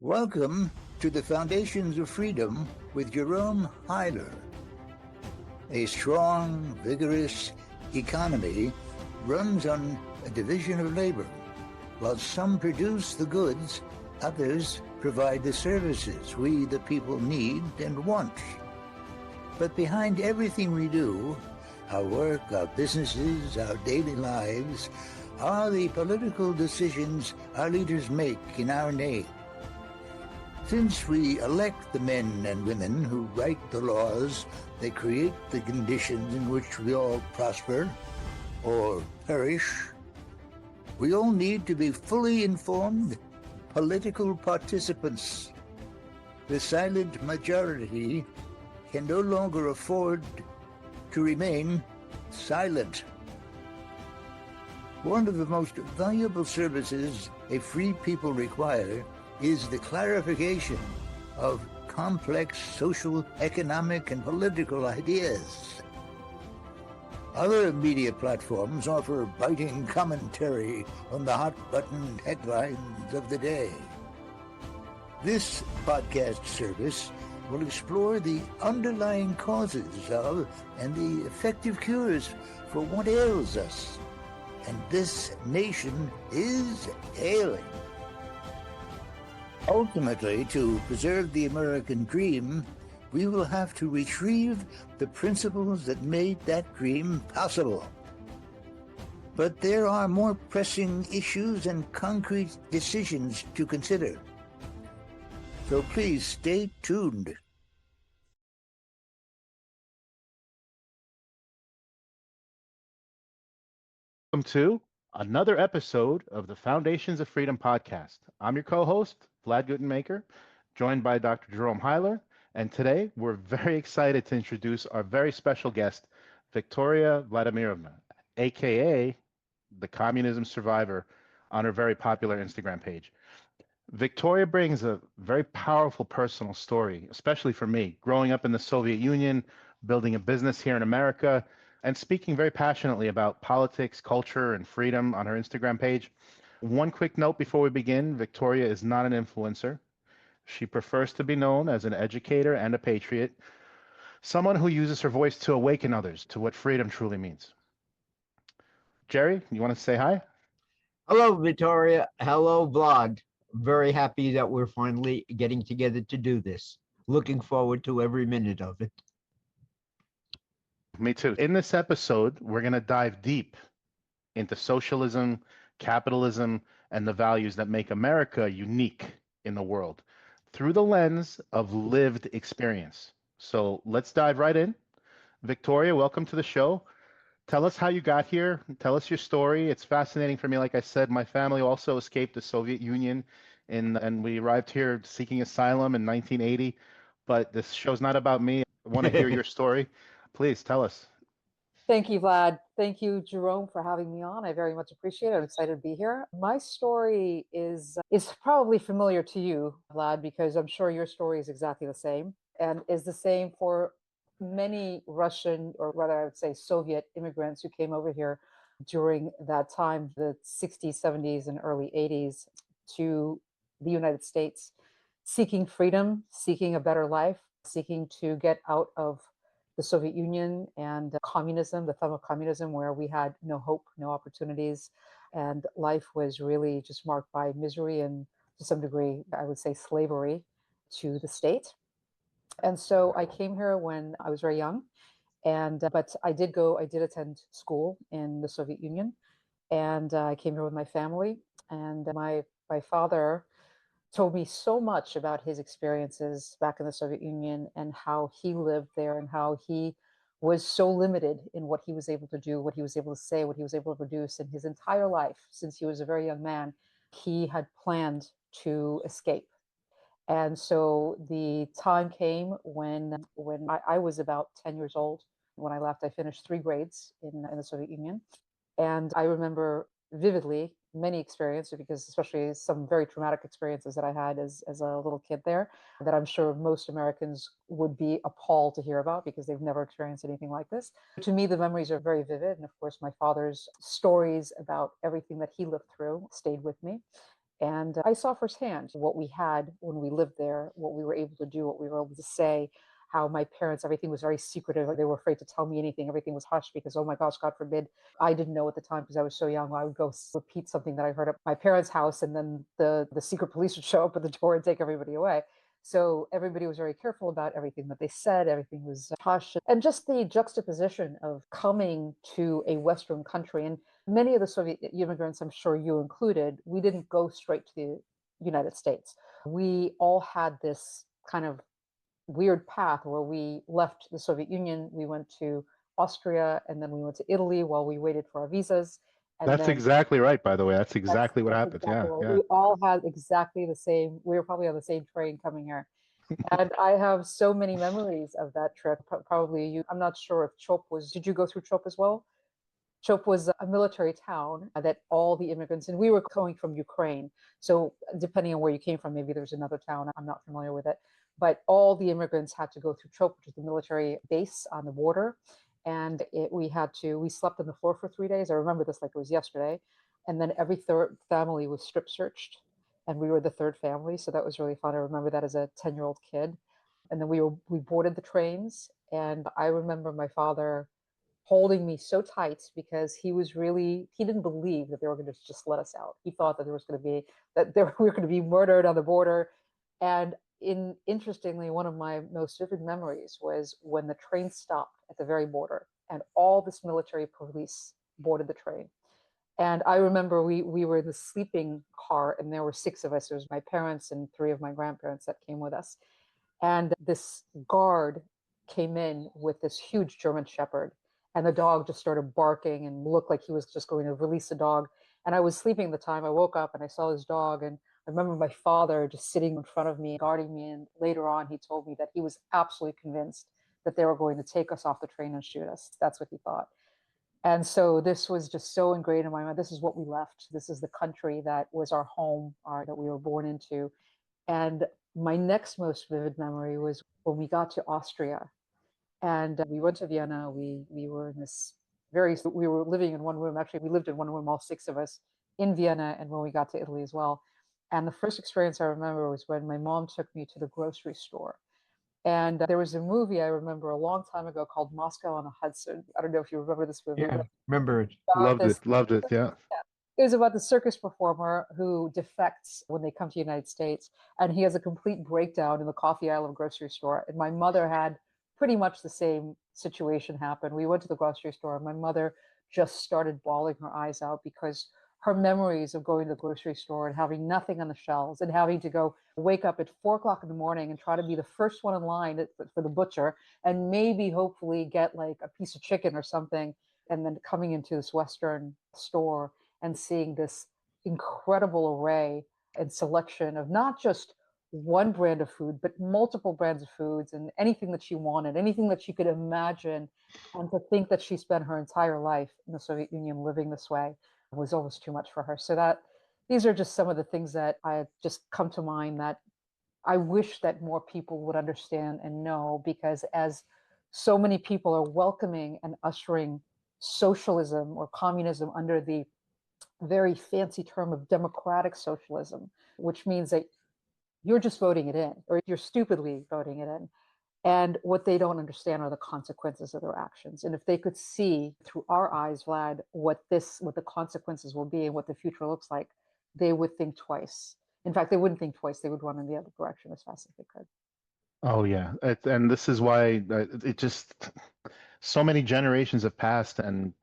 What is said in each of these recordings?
Welcome to the Foundations of Freedom with Jerome Huyler. A strong, vigorous economy runs on a division of labor. While some produce the goods, others provide the services we, the people, need and want. But behind everything we do, our work, our businesses, our daily lives, are the political decisions our leaders make in our name. Since we elect the men and women who write the laws that create the conditions in which we all prosper or perish, we all need to be fully informed political participants. The silent majority can no longer afford to remain silent. One of the most valuable services a free people require is the clarification of complex social, economic, and political ideas. Other media platforms offer biting commentary on the hot-button headlines of the day. This podcast service will explore the underlying causes of and the effective cures for what ails us. And this nation is ailing. Ultimately, to preserve the American dream, we will have to retrieve the principles that made that dream possible. But there are more pressing issues and concrete decisions to consider. So please stay tuned. Welcome to another episode of the Foundations of Freedom podcast. I'm your co-host, Vlad Gutenmaker, joined by Dr. Jerome Huyler, and today we're very excited to introduce our very special guest, Victoria Vladimirovna, aka the Communism Survivor, on her very popular Instagram page. Victoria brings a very powerful personal story, especially for me, growing up in the Soviet Union, building a business here in America, and speaking very passionately about politics, culture, and freedom on her Instagram page. One quick note before we begin, Victoria is not an influencer. She prefers to be known as an educator and a patriot, someone who uses her voice to awaken others to what freedom truly means. Jerry, you want to say hi? Hello, Victoria. Hello, Vlad. Very happy that we're finally getting together to do this. Looking forward to every minute of it. Me too. In this episode, we're going to dive deep into socialism, capitalism, and the values that make America unique in the world through the lens of lived experience. So let's dive right in. Victoria, welcome to the show. Tell us how you got here. Tell us your story. It's fascinating for me. Like I said, my family also escaped the Soviet Union and we arrived here seeking asylum in 1980. But this show's not about me. I want to hear your story. Please tell us. Thank you, Vlad. Thank you, Jerome, for having me on. I very much appreciate it. I'm excited to be here. My story is probably familiar to you, Vlad, because I'm sure your story is exactly the same and is the same for many Russian, or rather I would say Soviet immigrants who came over here during that time, the 60s, 70s, and early 80s, to the United States, seeking freedom, seeking a better life, seeking to get out of the Soviet Union and communism, the thumb of communism, where we had no hope, no opportunities, and life was really just marked by misery and, to some degree, I would say slavery to the state. And so I came here when I was very young, and but I did attend school in the Soviet Union, and I came here with my family, and my father told me so much about his experiences back in the Soviet Union and how he lived there and how he was so limited in what he was able to do, what he was able to say, what he was able to produce in his entire life. Since he was a very young man, he had planned to escape. And so the time came when I was about 10 years old. When I left, I finished 3 grades in the Soviet Union. And I remember vividly many experiences, because especially some very traumatic experiences that I had as a little kid there, that I'm sure most Americans would be appalled to hear about because they've never experienced anything like this. To me, the memories are very vivid. And of course, my father's stories about everything that he lived through stayed with me. And I saw firsthand what we had when we lived there, what we were able to do, what we were able to say, how my parents, everything was very secretive. They were afraid to tell me anything. Everything was hushed because, oh my gosh, God forbid. I didn't know at the time because I was so young. I would go repeat something that I heard at my parents' house, and then the secret police would show up at the door and take everybody away. So everybody was very careful about everything that they said. Everything was hushed. And just the juxtaposition of coming to a Western country, and many of the Soviet immigrants, I'm sure you included, we didn't go straight to the United States. We all had this kind of weird path where we left the Soviet Union, we went to Austria, and then we went to Italy while we waited for our visas. And That's then exactly right, by the way. That's exactly what that's happened. exactly Yeah, right. yeah. We all had exactly the same, we were probably on the same train coming here. And I have so many memories of that trip. Probably you, I'm not sure if Chop was, did you go through Chop as well? Chop was a military town that all the immigrants, and we were coming from Ukraine. So depending on where you came from, maybe there's another town. I'm not familiar with it. But all the immigrants had to go through Chop, which is the military base on the border. And we slept on the floor for 3 days. I remember this like it was yesterday. And then every third family was strip searched. And we were the third family. So that was really fun. I remember that as a 10-year-old kid. And then we boarded the trains. And I remember my father holding me so tight because he didn't believe that they were going to just let us out. He thought that we were going to be murdered on the border. And interestingly, one of my most vivid memories was when the train stopped at the very border and all this military police boarded the train. And I remember we were in the sleeping car, and there were six of us. It was my parents and three of my grandparents that came with us. And this guard came in with this huge German Shepherd, and the dog just started barking and looked like he was just going to release the dog. And I was sleeping at the time. I woke up and I saw this dog, and I remember my father just sitting in front of me, guarding me. And later on, he told me that he was absolutely convinced that they were going to take us off the train and shoot us. That's what he thought. And so this was just so ingrained in my mind. This is what we left. This is the country that was our home, that we were born into. And my next most vivid memory was when we got to Austria, and we went to Vienna. We were in this we were living in one room. Actually, we lived in one room, all six of us, in Vienna, and when we got to Italy as well. And the first experience I remember was when my mom took me to the grocery store. And there was a movie I remember a long time ago called Moscow on the Hudson. I don't know if you remember this movie. Yeah, remember it. About Loved this it. Loved it. Yeah. It was about the circus performer who defects when they come to the United States, and he has a complete breakdown in the coffee aisle of a grocery store. And my mother had pretty much the same situation happen. We went to the grocery store, and my mother just started bawling her eyes out because her memories of going to the grocery store and having nothing on the shelves and having to go wake up at 4 o'clock in the morning and try to be the first one in line for the butcher and maybe hopefully get like a piece of chicken or something, and then coming into this Western store and seeing this incredible array and selection of not just one brand of food, but multiple brands of foods and anything that she wanted, anything that she could imagine. And to think that she spent her entire life in the Soviet Union living this way was almost too much for her. So these are just some of the things that I just come to mind that I wish that more people would understand and know, because as so many people are welcoming and ushering socialism or communism under the very fancy term of democratic socialism, which means that you're just voting it in, or you're stupidly voting it in. And what they don't understand are the consequences of their actions. And if they could see through our eyes, Vlad, what the consequences will be and what the future looks like, they would think twice. In fact, they wouldn't think twice. They would run in the other direction as fast as they could. Oh yeah. And this is why it just so many generations have passed, and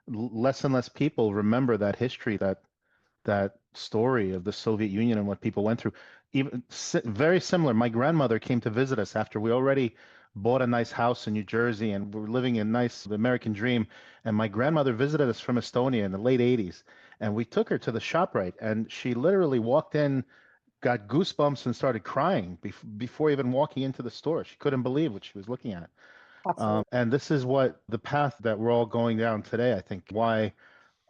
less and less people remember that history, that story of the Soviet Union and what people went through. Even very similar. My grandmother came to visit us after we already bought a nice house in New Jersey and we were living a nice American dream. And my grandmother visited us from Estonia in the late 80s. And we took her to the ShopRite, and she literally walked in, got goosebumps, and started crying before even walking into the store. She couldn't believe what she was looking at. Absolutely. And this is what the path that we're all going down today. I think why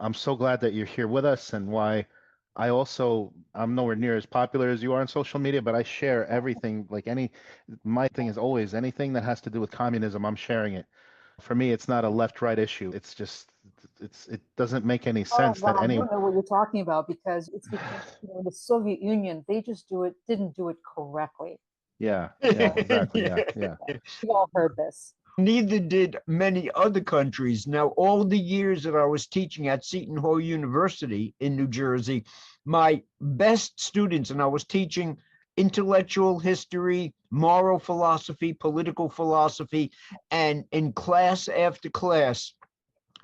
I'm so glad that you're here with us, and why I'm nowhere near as popular as you are on social media, but I share everything. My thing is always anything that has to do with communism, I'm sharing it. For me, it's not a left-right issue. It's just it doesn't make any Oh, sense well, that I any. don't know what you're talking about because it's because the Soviet Union, they just didn't do it correctly. Yeah, exactly. Yeah. We've all heard this. Neither did many other countries. Now, all the years that I was teaching at Seton Hall University in New Jersey, my best students, and I was teaching intellectual history, moral philosophy, political philosophy, and in class after class,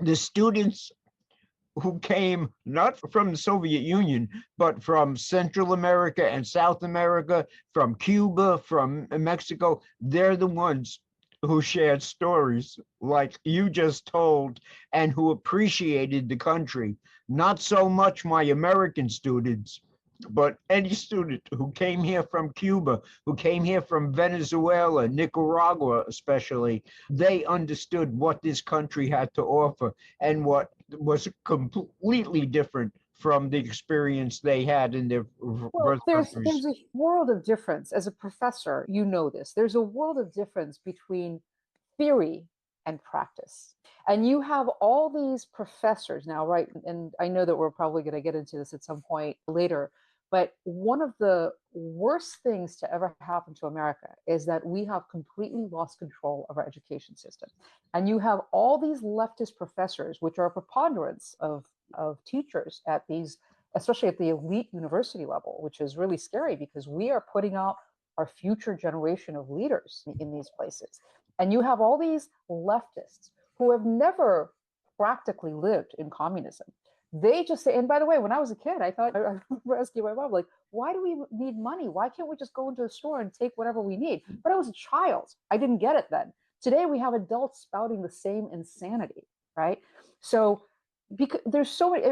the students who came not from the Soviet Union, but from Central America and South America, from Cuba, from Mexico, they're the ones who shared stories like you just told and who appreciated the country. Not so much my American students, but any student who came here from Cuba, who came here from Venezuela, Nicaragua especially, they understood what this country had to offer and what was completely different from the experience they had in their birth There's countries. a world of difference. As a professor, you know this. There's a world of difference between theory and practice. And you have all these professors now, right? And I know that we're probably going to get into this at some point later. But one of the worst things to ever happen to America is that we have completely lost control of our education system. And you have all these leftist professors, which are a preponderance of teachers at these, especially at the elite university level, which is really scary because we are putting out our future generation of leaders in these places. And you have all these leftists who have never practically lived in communism. They just say, and by the way, when I was a kid, I remember asking my mom, like, why do we need money? Why can't we just go into a store and take whatever we need? But I was a child. I didn't get it then. Today, we have adults spouting the same insanity, right? So because there's so many,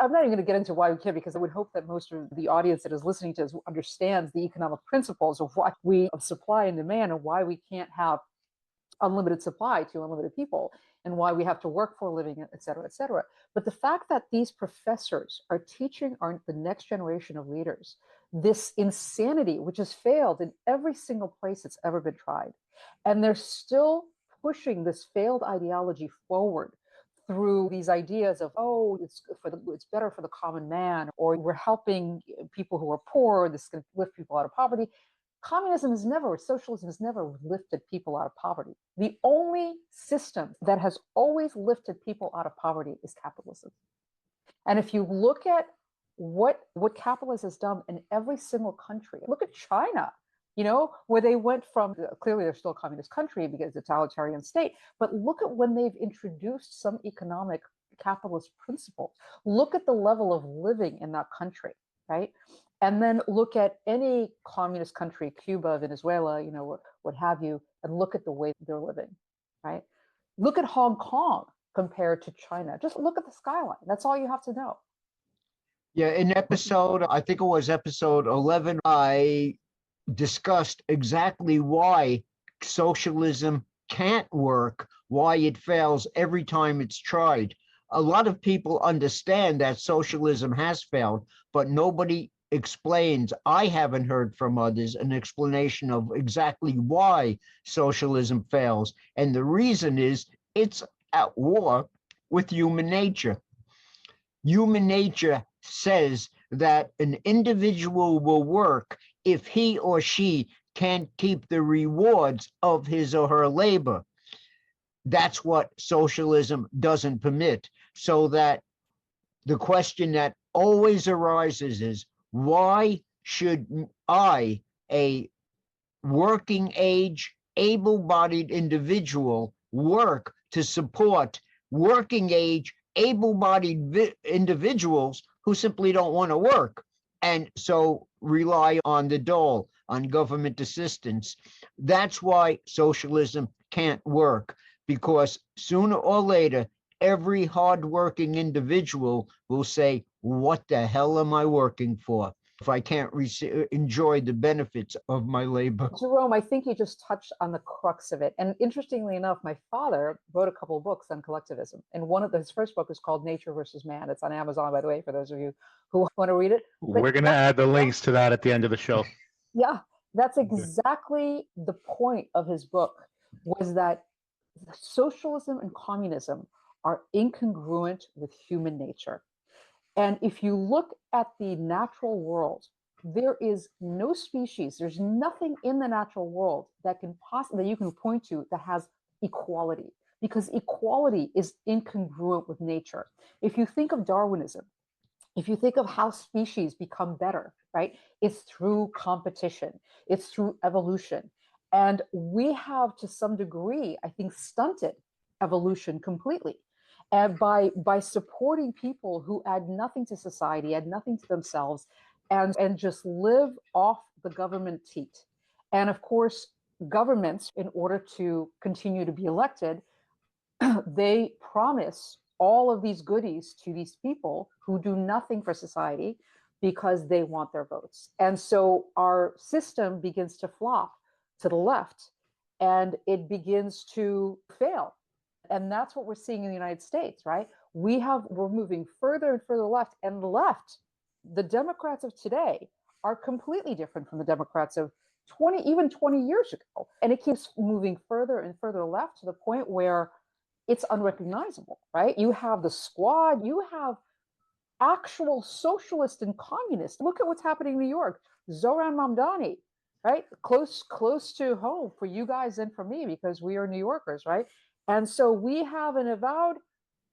I'm not even going to get into why we can't, because I would hope that most of the audience that is listening to this understands the economic principles of what we of supply and demand and why we can't have unlimited supply to unlimited people and why we have to work for a living, et cetera, et cetera. But the fact that these professors are teaching the next generation of leaders this insanity, which has failed in every single place it's ever been tried, and they're still pushing this failed ideology forward through these ideas of, oh, it's better for the common man, or we're helping people who are poor, this can lift people out of poverty. Socialism has never lifted people out of poverty. The only system that has always lifted people out of poverty is capitalism. And if you look at what capitalism has done in every single country, look at China, where they went from, clearly they're still a communist country because it's a totalitarian state, but look at when they've introduced some economic capitalist principles. Look at the level of living in that country, right? And then look at any communist country, Cuba, Venezuela, what have you, and look at the way they're living, right? Look at Hong Kong compared to China. Just look at the skyline. That's all you have to know. Yeah, in I think it was episode 11, I discussed exactly why socialism can't work, why it fails every time it's tried. A lot of people understand that socialism has failed, but nobody explains, I haven't heard from others, an explanation of exactly why socialism fails. And the reason is it's at war with human nature. Human nature says that an individual will work if he or she can't keep the rewards of his or her labor. That's what socialism doesn't permit. So that the question that always arises is, why should I, a working age, able-bodied individual, work to support working age, able-bodied individuals who simply don't want to work, and so rely on the dole, on government assistance? That's why socialism can't work, because sooner or later, every hardworking individual will say, what the hell am I working for if I can't enjoy the benefits of my labor? Jerome, I think you just touched on the crux of it. And interestingly enough, my father wrote a couple of books on collectivism. And his first book is called Nature versus Man. It's on Amazon, by the way, for those of you who want to read it. But we're going to add the links to that at the end of the show. Yeah, that's exactly the point of his book, was that socialism and communism are incongruent with human nature. And if you look at the natural world, there is no species, there's nothing in the natural world that can possibly that you can point to that has equality, because equality is incongruent with nature. If you think of Darwinism, if you think of how species become better, right? It's through competition, it's through evolution. And we have, to some degree, I think, stunted evolution completely. And by supporting people who add nothing to society, add nothing to themselves, and just live off the government teat. And of course, governments, in order to continue to be elected, they promise all of these goodies to these people who do nothing for society because they want their votes. And so our system begins to flop to the left and it begins to fail. And that's what we're seeing in the United States, right? We're moving further and further left, and the left, the Democrats of today, are completely different from the Democrats of 20 years ago. And it keeps moving further and further left to the point where it's unrecognizable, right? You have the Squad, you have actual socialists and communists. Look at what's happening in New York. Zoran Mamdani, right? Close to home for you guys and for me, because we are New Yorkers, right? And so we have an avowed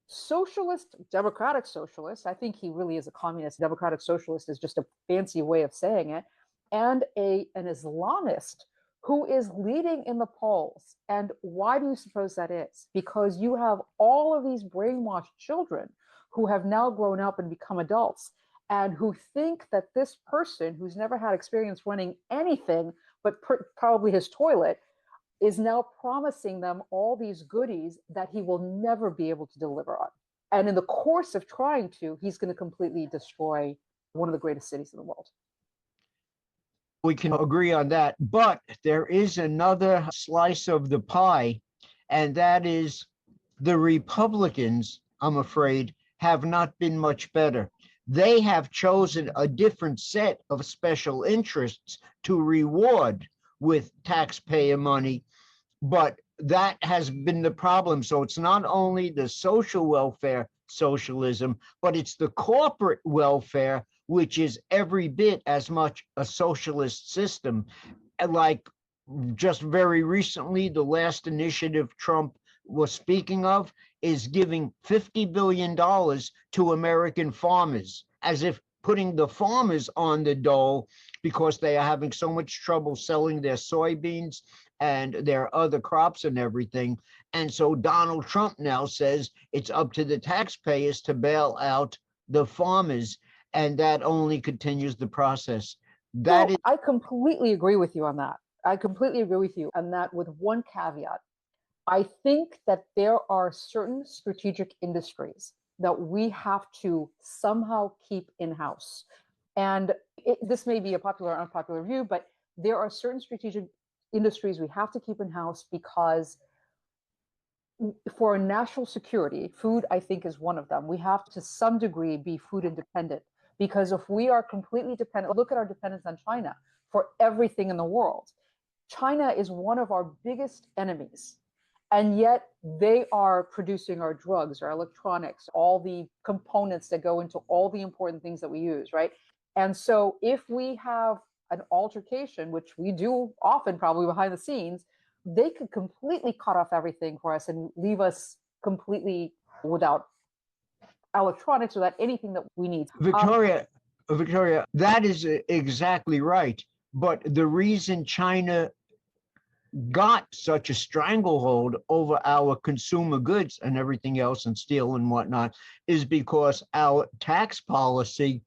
socialist, democratic socialist. I think he really is a communist. Democratic socialist is just a fancy way of saying it. And an Islamist who is leading in the polls. And why do you suppose that is? Because you have all of these brainwashed children who have now grown up and become adults and who think that this person who's never had experience running anything but probably his toilet is now promising them all these goodies that he will never be able to deliver on. And in the course of trying to, he's going to completely destroy one of the greatest cities in the world. We can agree on that, but there is another slice of the pie, and that is the Republicans, I'm afraid, have not been much better. They have chosen a different set of special interests to reward with taxpayer money, but that has been the problem. So it's not only the social welfare socialism, but it's the corporate welfare, which is every bit as much a socialist system. Like just very recently, the last initiative Trump was speaking of is giving $50 billion to American farmers, as if putting the farmers on the dole because they are having so much trouble selling their soybeans and their other crops and everything. And so Donald Trump now says it's up to the taxpayers to bail out the farmers, and that only continues the process. I completely agree with you on that. I completely agree with you on that, with one caveat. I think that there are certain strategic industries that we have to somehow keep in-house. And this may be a popular or unpopular view, but there are certain strategic industries we have to keep in-house because for national security, food, I think, is one of them. We have to some degree be food independent, because if we are completely dependent, look at our dependence on China for everything in the world. China is one of our biggest enemies. And yet they are producing our drugs, our electronics, all the components that go into all the important things that we use, right? And so if we have an altercation, which we do often probably behind the scenes, they could completely cut off everything for us and leave us completely without electronics, without anything that we need. Victoria, that is exactly right. But the reason China got such a stranglehold over our consumer goods and everything else and steel and whatnot is because our tax policy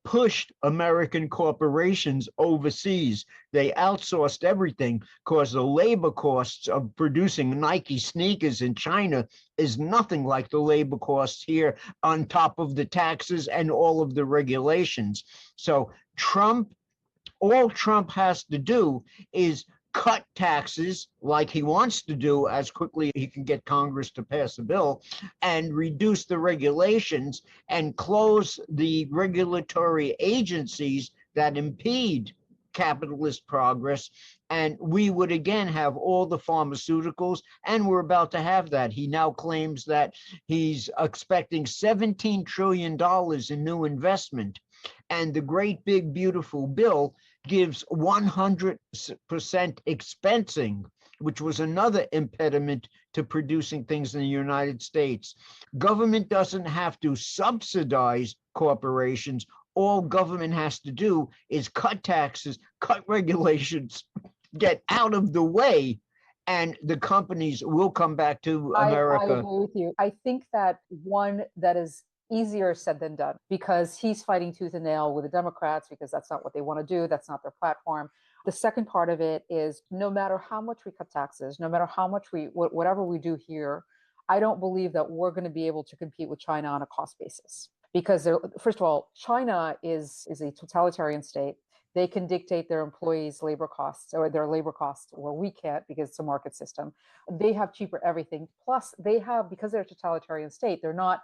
pushed American corporations overseas. They outsourced everything because the labor costs of producing Nike sneakers in China is nothing like the labor costs here, on top of the taxes and all of the regulations. So all Trump has to do is cut taxes like he wants to do as quickly as he can get Congress to pass a bill, and reduce the regulations and close the regulatory agencies that impede capitalist progress, and we would again have all the pharmaceuticals, and we're about to have that. He now claims that he's expecting $17 trillion in new investment, and the great big beautiful bill gives 100% expensing, which was another impediment to producing things in the United States. Government doesn't have to subsidize corporations. All government has to do is cut taxes, cut regulations, get out of the way, and the companies will come back to America. I agree with you. I think that one that is easier said than done, because he's fighting tooth and nail with the Democrats because that's not what they want to do. That's not their platform. The second part of it is, no matter how much we cut taxes, no matter how much whatever we do here, I don't believe that we're going to be able to compete with China on a cost basis. Because first of all, China is a totalitarian state. They can dictate their employees' labor costs, or their labor costs, where we can't because it's a market system. They have cheaper everything. Plus, they have, because they're a totalitarian state, they're not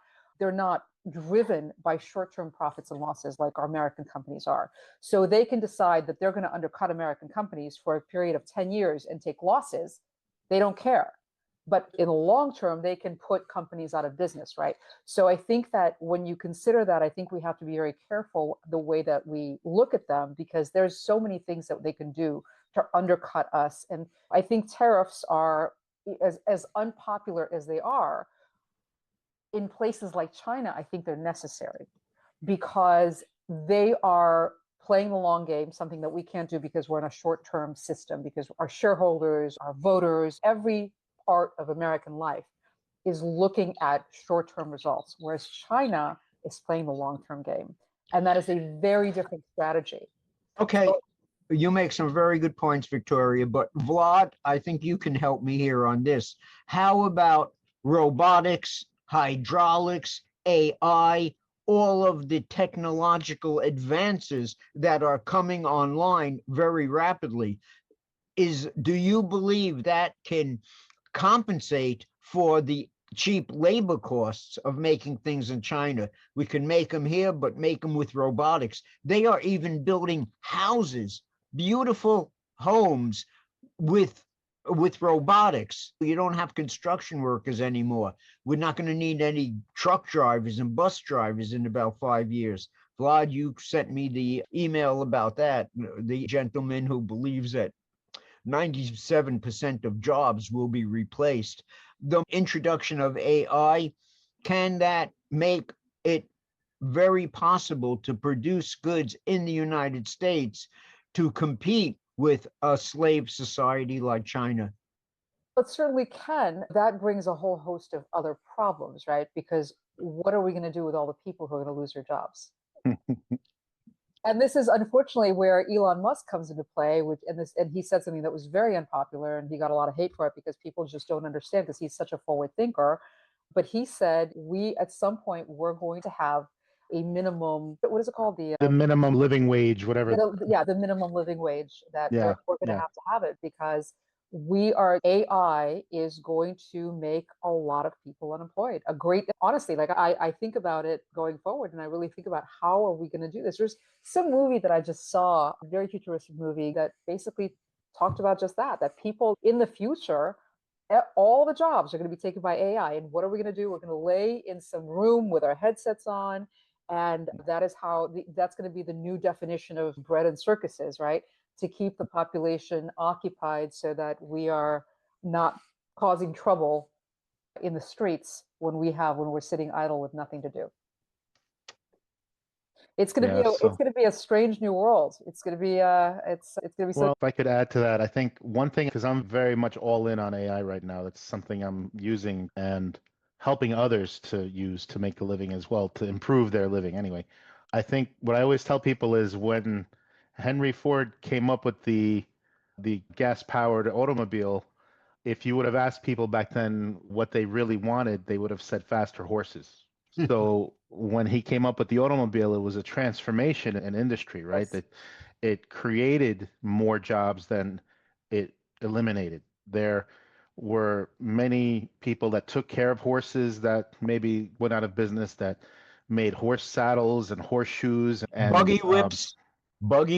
driven by short-term profits and losses like our American companies are. So they can decide that they're going to undercut American companies for a period of 10 years and take losses. They don't care. But in the long term, they can put companies out of business, right? So I think that when you consider that, I think we have to be very careful the way that we look at them, because there's so many things that they can do to undercut us. And I think tariffs are, as unpopular as they are, in places like China, I think they're necessary, because they are playing the long game, something that we can't do because we're in a short-term system, because our shareholders, our voters, every part of American life is looking at short-term results, whereas China is playing the long-term game. And that is a very different strategy. Okay, So, you make some very good points, Victoria, but Vlad, I think you can help me here on this. How about robotics, hydraulics, AI, all of the technological advances that are coming online very rapidly? Do you believe that can compensate for the cheap labor costs of making things in China? We can make them here, but make them with robotics. They are even building houses, beautiful homes with robotics. You don't have construction workers anymore. We're not going to need any truck drivers and bus drivers in about 5 years. Vlad, you sent me the email about that. The gentleman who believes that 97% of jobs will be replaced. The introduction of AI, can that make it very possible to produce goods in the United States to compete with a slave society like China? it certainly can. That brings a whole host of other problems, right? Because what are we going to do with all the people who are going to lose their jobs? And this is unfortunately where Elon Musk comes into play, and he said something that was very unpopular, and he got a lot of hate for it because people just don't understand, because he's such a forward thinker. But he said, we at some point we're going to have a minimum, what is it called? The minimum living wage, whatever. The minimum living wage, that Yeah, we're going to have it, because AI is going to make a lot of people unemployed. Honestly, like I think about it going forward, and I really think about how are we going to do this. There's some movie that I just saw, a very futuristic movie, that basically talked about just that people in the future, all the jobs are going to be taken by AI. And what are we going to do? We're going to lay in some room with our headsets on. And that is that's going to be the new definition of bread and circuses, right? To keep the population occupied so that we are not causing trouble in the streets when we're sitting idle with nothing to do. It's going to be a strange new world. It's going to be Well, if I could add to that, I think one thing, because I'm very much all in on AI right now, that's something I'm using and helping others to use to make a living as well, to improve their living anyway. I think what I always tell people is, when Henry Ford came up with the gas-powered automobile, if you would have asked people back then what they really wanted, they would have said faster horses. So when he came up with the automobile, it was a transformation in industry, right? Yes. That it created more jobs than it eliminated. There were many people that took care of horses that maybe went out of business, that made horse saddles and horseshoes and Buggy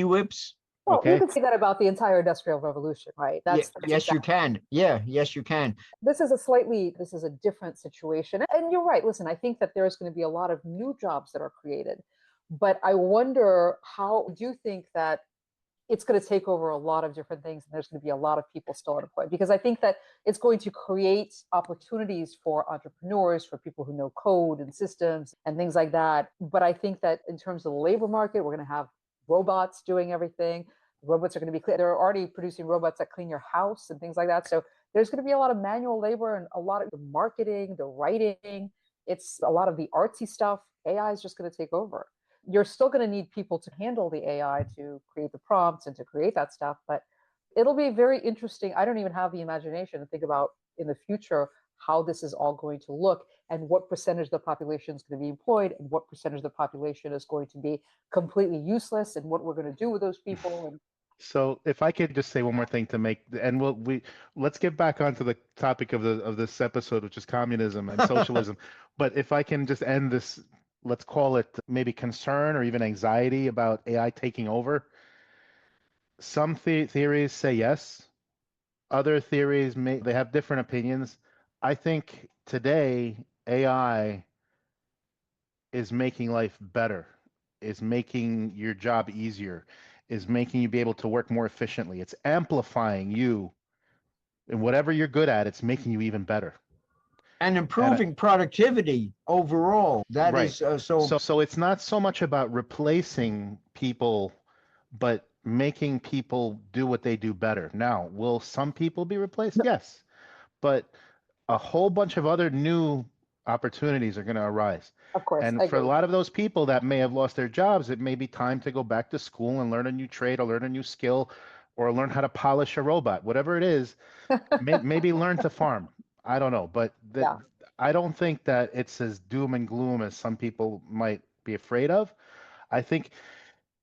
whips. Well, you Okay. could say that about the entire industrial revolution, right? Yeah, That's yes, you can. Yeah, yes, you can. this is a different situation. And you're right. Listen, I think that there's going to be a lot of new jobs that are created. But I wonder, how do you think that it's going to take over a lot of different things, and there's going to be a lot of people still unemployed? Because I think that it's going to create opportunities for entrepreneurs, for people who know code and systems and things like that. But I think that in terms of the labor market, we're going to have robots doing everything. Robots are going to be they're already producing robots that clean your house and things like that. So there's going to be a lot of manual labor and a lot of the marketing, the writing. It's a lot of the artsy stuff. AI is just going to take over. You're still going to need people to handle the AI, to create the prompts and to create that stuff. But it'll be very interesting. I don't even have the imagination to think about in the future how this is all going to look, and what percentage of the population is going to be employed and what percentage of the population is going to be completely useless, and what we're going to do with those people. And So if I could just say one more thing to make, and let's get back onto the topic of this episode, which is communism and socialism. But if I can just end this, let's call it maybe concern or even anxiety about AI taking over. Some theories say yes. Other theories they have different opinions. I think today AI is making life better, is making your job easier, is making you be able to work more efficiently. It's amplifying you, and whatever you're good at, it's making you even better. And improving productivity overall. That Right. is So it's not so much about replacing people, but making people do what they do better. Now, will some people be replaced? Yes. But a whole bunch of other new opportunities are going to arise. of course, And I for a agree. lot of those people that may have lost their jobs, it may be time to go back to school and learn a new trade or learn a new skill or learn how to polish a robot, whatever it is. Maybe learn to farm. I don't know, but Yeah. I don't think that it's as doom and gloom as some people might be afraid of. I think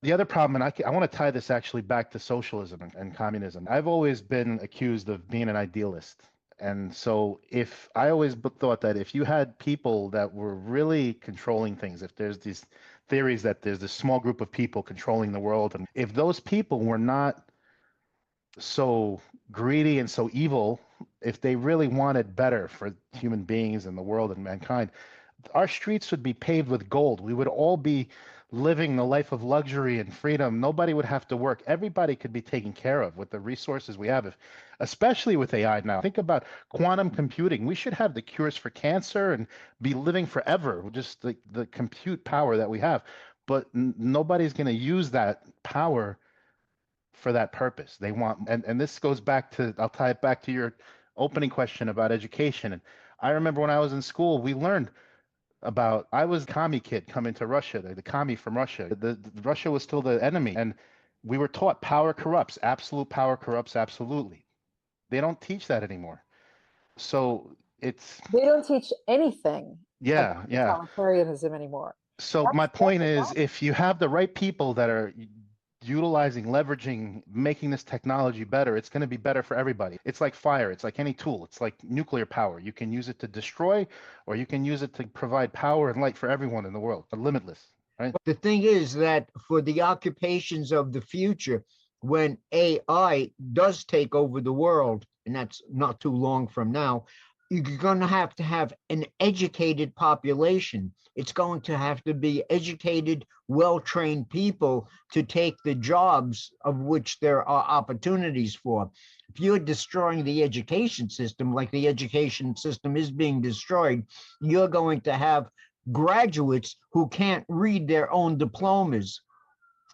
the other problem, and I want to tie this actually back to socialism and communism. I've always been accused of being an idealist. And so if I always thought that if you had people that were really controlling things, if there's these theories that there's this small group of people controlling the world, and if those people were not so greedy and so evil, if they really wanted better for human beings and the world and mankind, our streets would be paved with gold. We would all be living the life of luxury and freedom. Nobody would have to work. Everybody could be taken care of with the resources we have, especially with AI now. Think about quantum computing. We should have the cures for cancer and be living forever, just the compute power that we have. But nobody's going to use that power for that purpose. They want, and this goes back to, I'll tie it back to your opening question about education. And I remember when I was in school, we learned about, I was a commie kid coming to Russia, the commie from Russia. Russia was still the enemy. And we were taught power corrupts, absolute power corrupts absolutely. They don't teach that anymore. So it's, They don't teach anything yeah, about yeah. totalitarianism anymore. So That's my point the is, problem. if you have the right people that are utilizing, leveraging, making this technology better, it's going to be better for everybody. It's like fire. It's like any tool. It's like nuclear power. You can use it to destroy, or you can use it to provide power and light for everyone in the world. Limitless, right? the thing is that for the occupations of the future, when AI does take over the world, and that's not too long from now, you're going to have an educated population. It's going to have to be educated, well-trained people to take the jobs of which there are opportunities for. If you're destroying the education system, like the education system is being destroyed, you're going to have graduates who can't read their own diplomas.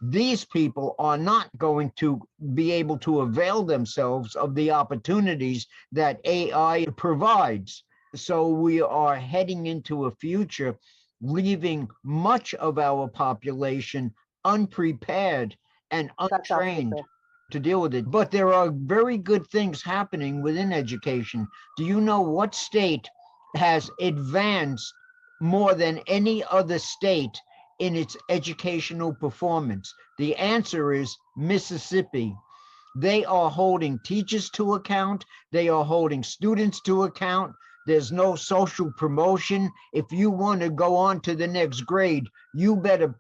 These people are not going to be able to avail themselves of the opportunities that AI provides. So we are heading into a future leaving much of our population unprepared and That's absolutely untrained true. to deal with it. But there are very good things happening within education. Do you know what state has advanced more than any other state in its educational performance? The answer is Mississippi. They are holding teachers to account. They are holding students to account. There's no social promotion. If you want to go on to the next grade, you better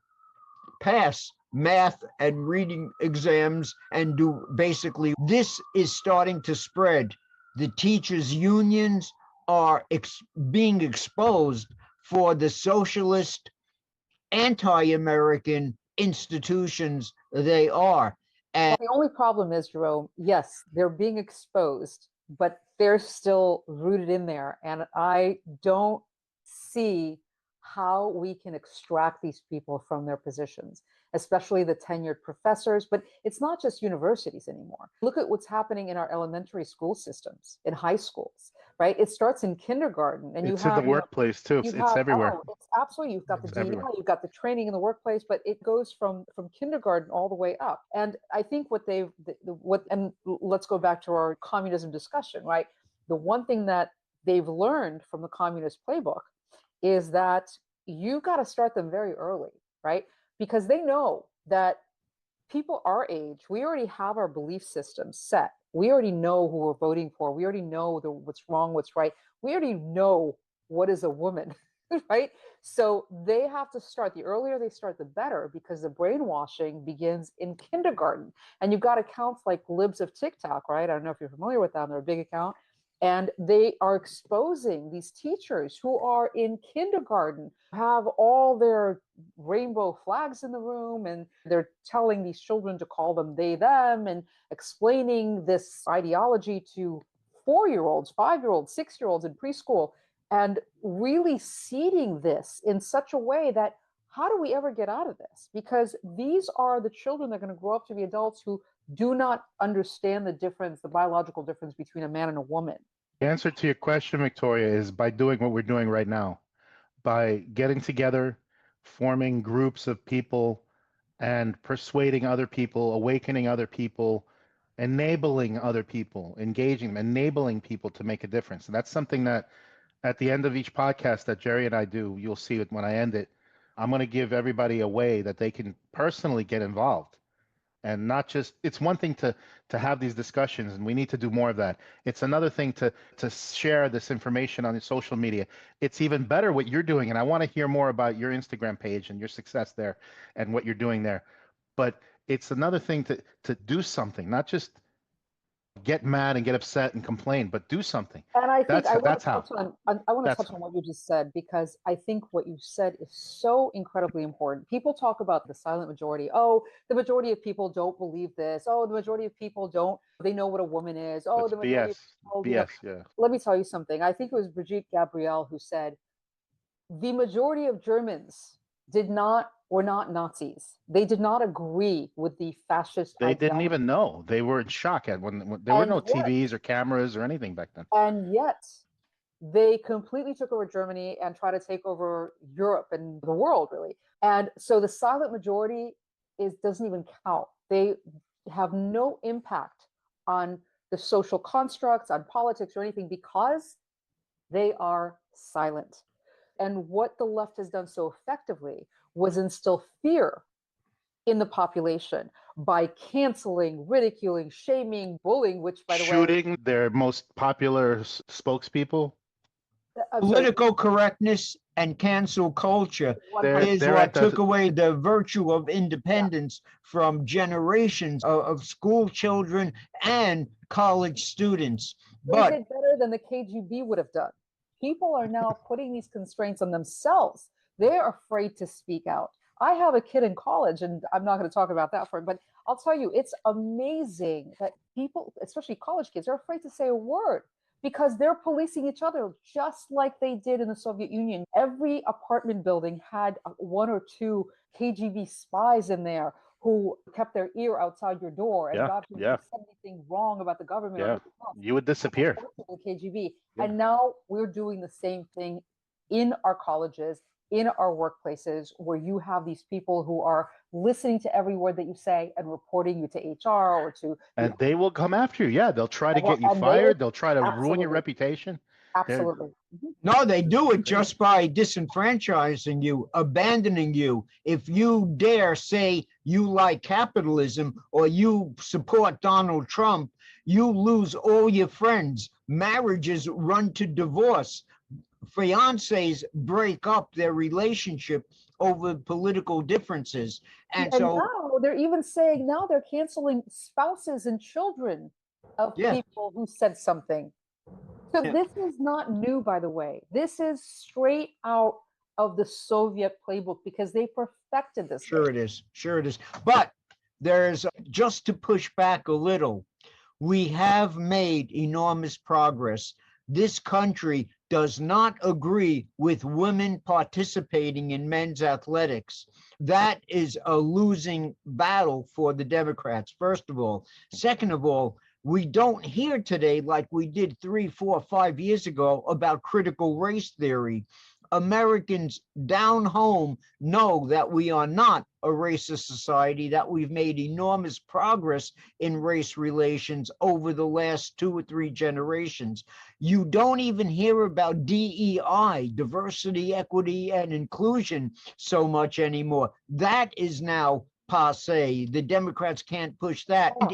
pass math and reading exams and do basically, this is starting to spread. The teachers' unions are being exposed for the socialist, anti-American institutions they are. And the only problem is, Jerome, yes, they're being exposed, but they're still rooted in there. And I don't see how we can extract these people from their positions, especially the tenured professors. But it's not just universities anymore. Look at what's happening in our elementary school systems, in high schools, right? It starts in kindergarten, and it's in the workplace too. It's everywhere. Oh, it's absolutely. You've got the DEI, everywhere. you've got the training in the workplace, but it goes from kindergarten all the way up. And I think and let's go back to our communism discussion, right? The one thing that they've learned from the communist playbook is that you got to start them very early, right? Because they know that people our age, we already have our belief system set. We already know who we're voting for. We already know what's wrong, what's right. We already know what is a woman, right? So they have to start. The earlier they start, the better, because the brainwashing begins in kindergarten. And you've got accounts like Libs of TikTok, right? I don't know if you're familiar with them. They're a big account. And they are exposing these teachers who are in kindergarten, have all their rainbow flags in the room, and they're telling these children to call them they, them, and explaining this ideology to 4-year-olds, 5-year-olds, 6-year-olds in preschool, and really seeding this in such a way that how do we ever get out of this? Because these are the children that are going to grow up to be adults who do not understand the difference, the biological difference between a man and a woman. The answer to your question, Victoria, is by doing what we're doing right now, by getting together, forming groups of people, and persuading other people, awakening other people, enabling other people, engaging them, enabling people to make a difference. And that's something that at the end of each podcast that Jerry and I do, you'll see it when I end it, I'm going to give everybody a way that they can personally get involved. And not just, it's one thing to have these discussions, and we need to do more of that. It's another thing to share this information on social media. It's even better what you're doing, and I want to hear more about your Instagram page and your success there and what you're doing there. But it's another thing to do something, not just get mad and get upset and complain, but do something. And I think I want to touch how. on what you just said, because I think what you said is so incredibly important. People talk about the silent majority. Oh, the majority of people don't believe this. Oh, the majority of people don't. They know what a woman is. Oh, It's the majority of people, BS, yeah. Let me tell you something. I think it was Brigitte Gabriel who said, the majority of Germans were not Nazis. They did not agree with the fascist They ideology. didn't even know. They were in shock when there were no TVs or cameras or anything back then. And yet they completely took over Germany and tried to take over Europe and the world, really. And so the silent majority doesn't even count. They have no impact on the social constructs, on politics or anything, because they are silent. And what the left has done so effectively was instill fear in the population by canceling, ridiculing, shaming, bullying, which, by the way, shooting their most popular spokespeople. Political correctness and cancel culture is they're what took away the virtue of independence from generations of school children and college students. They did better than the KGB would have done. People are now putting these constraints on themselves. They're afraid to speak out. I have a kid in college, and I'm not going to talk about that for him, but I'll tell you, it's amazing that people, especially college kids, are afraid to say a word because they're policing each other just like they did in the Soviet Union. Every apartment building had 1 or 2 KGB spies in there who kept their ear outside your door, and God forbid you said anything wrong about the government or anything else, you would disappear. KGB. And now we're doing the same thing in our colleges, in our workplaces, where you have these people who are listening to every word that you say and reporting you to HR or to... And they will come after you. Yeah, they'll try to get you fired. They'll try to ruin your reputation. Absolutely. No, they do it just by disenfranchising you, abandoning you. If you dare say you like capitalism or you support Donald Trump, you lose all your friends. Marriages run to divorce. Fiancés break up their relationship over political differences. And And so, now they're even saying now they're canceling spouses and children of yeah, people who said something. So yeah, this is not new, by the way. This is straight out of the Soviet playbook because they perfected this sure thing. it is. Sure it is. But there's just to push back a little. We have made enormous progress. This country does not agree with women participating in men's athletics. That is a losing battle for the Democrats, first of all. Second of all, we don't hear today, like we did 3, 4, 5 years ago, about critical race theory. Americans down home know that we are not a racist society, that we've made enormous progress in race relations over the last 2 or 3 generations. You don't even hear about DEI, diversity, equity, and inclusion, so much anymore. That is now passe. The Democrats can't push that. And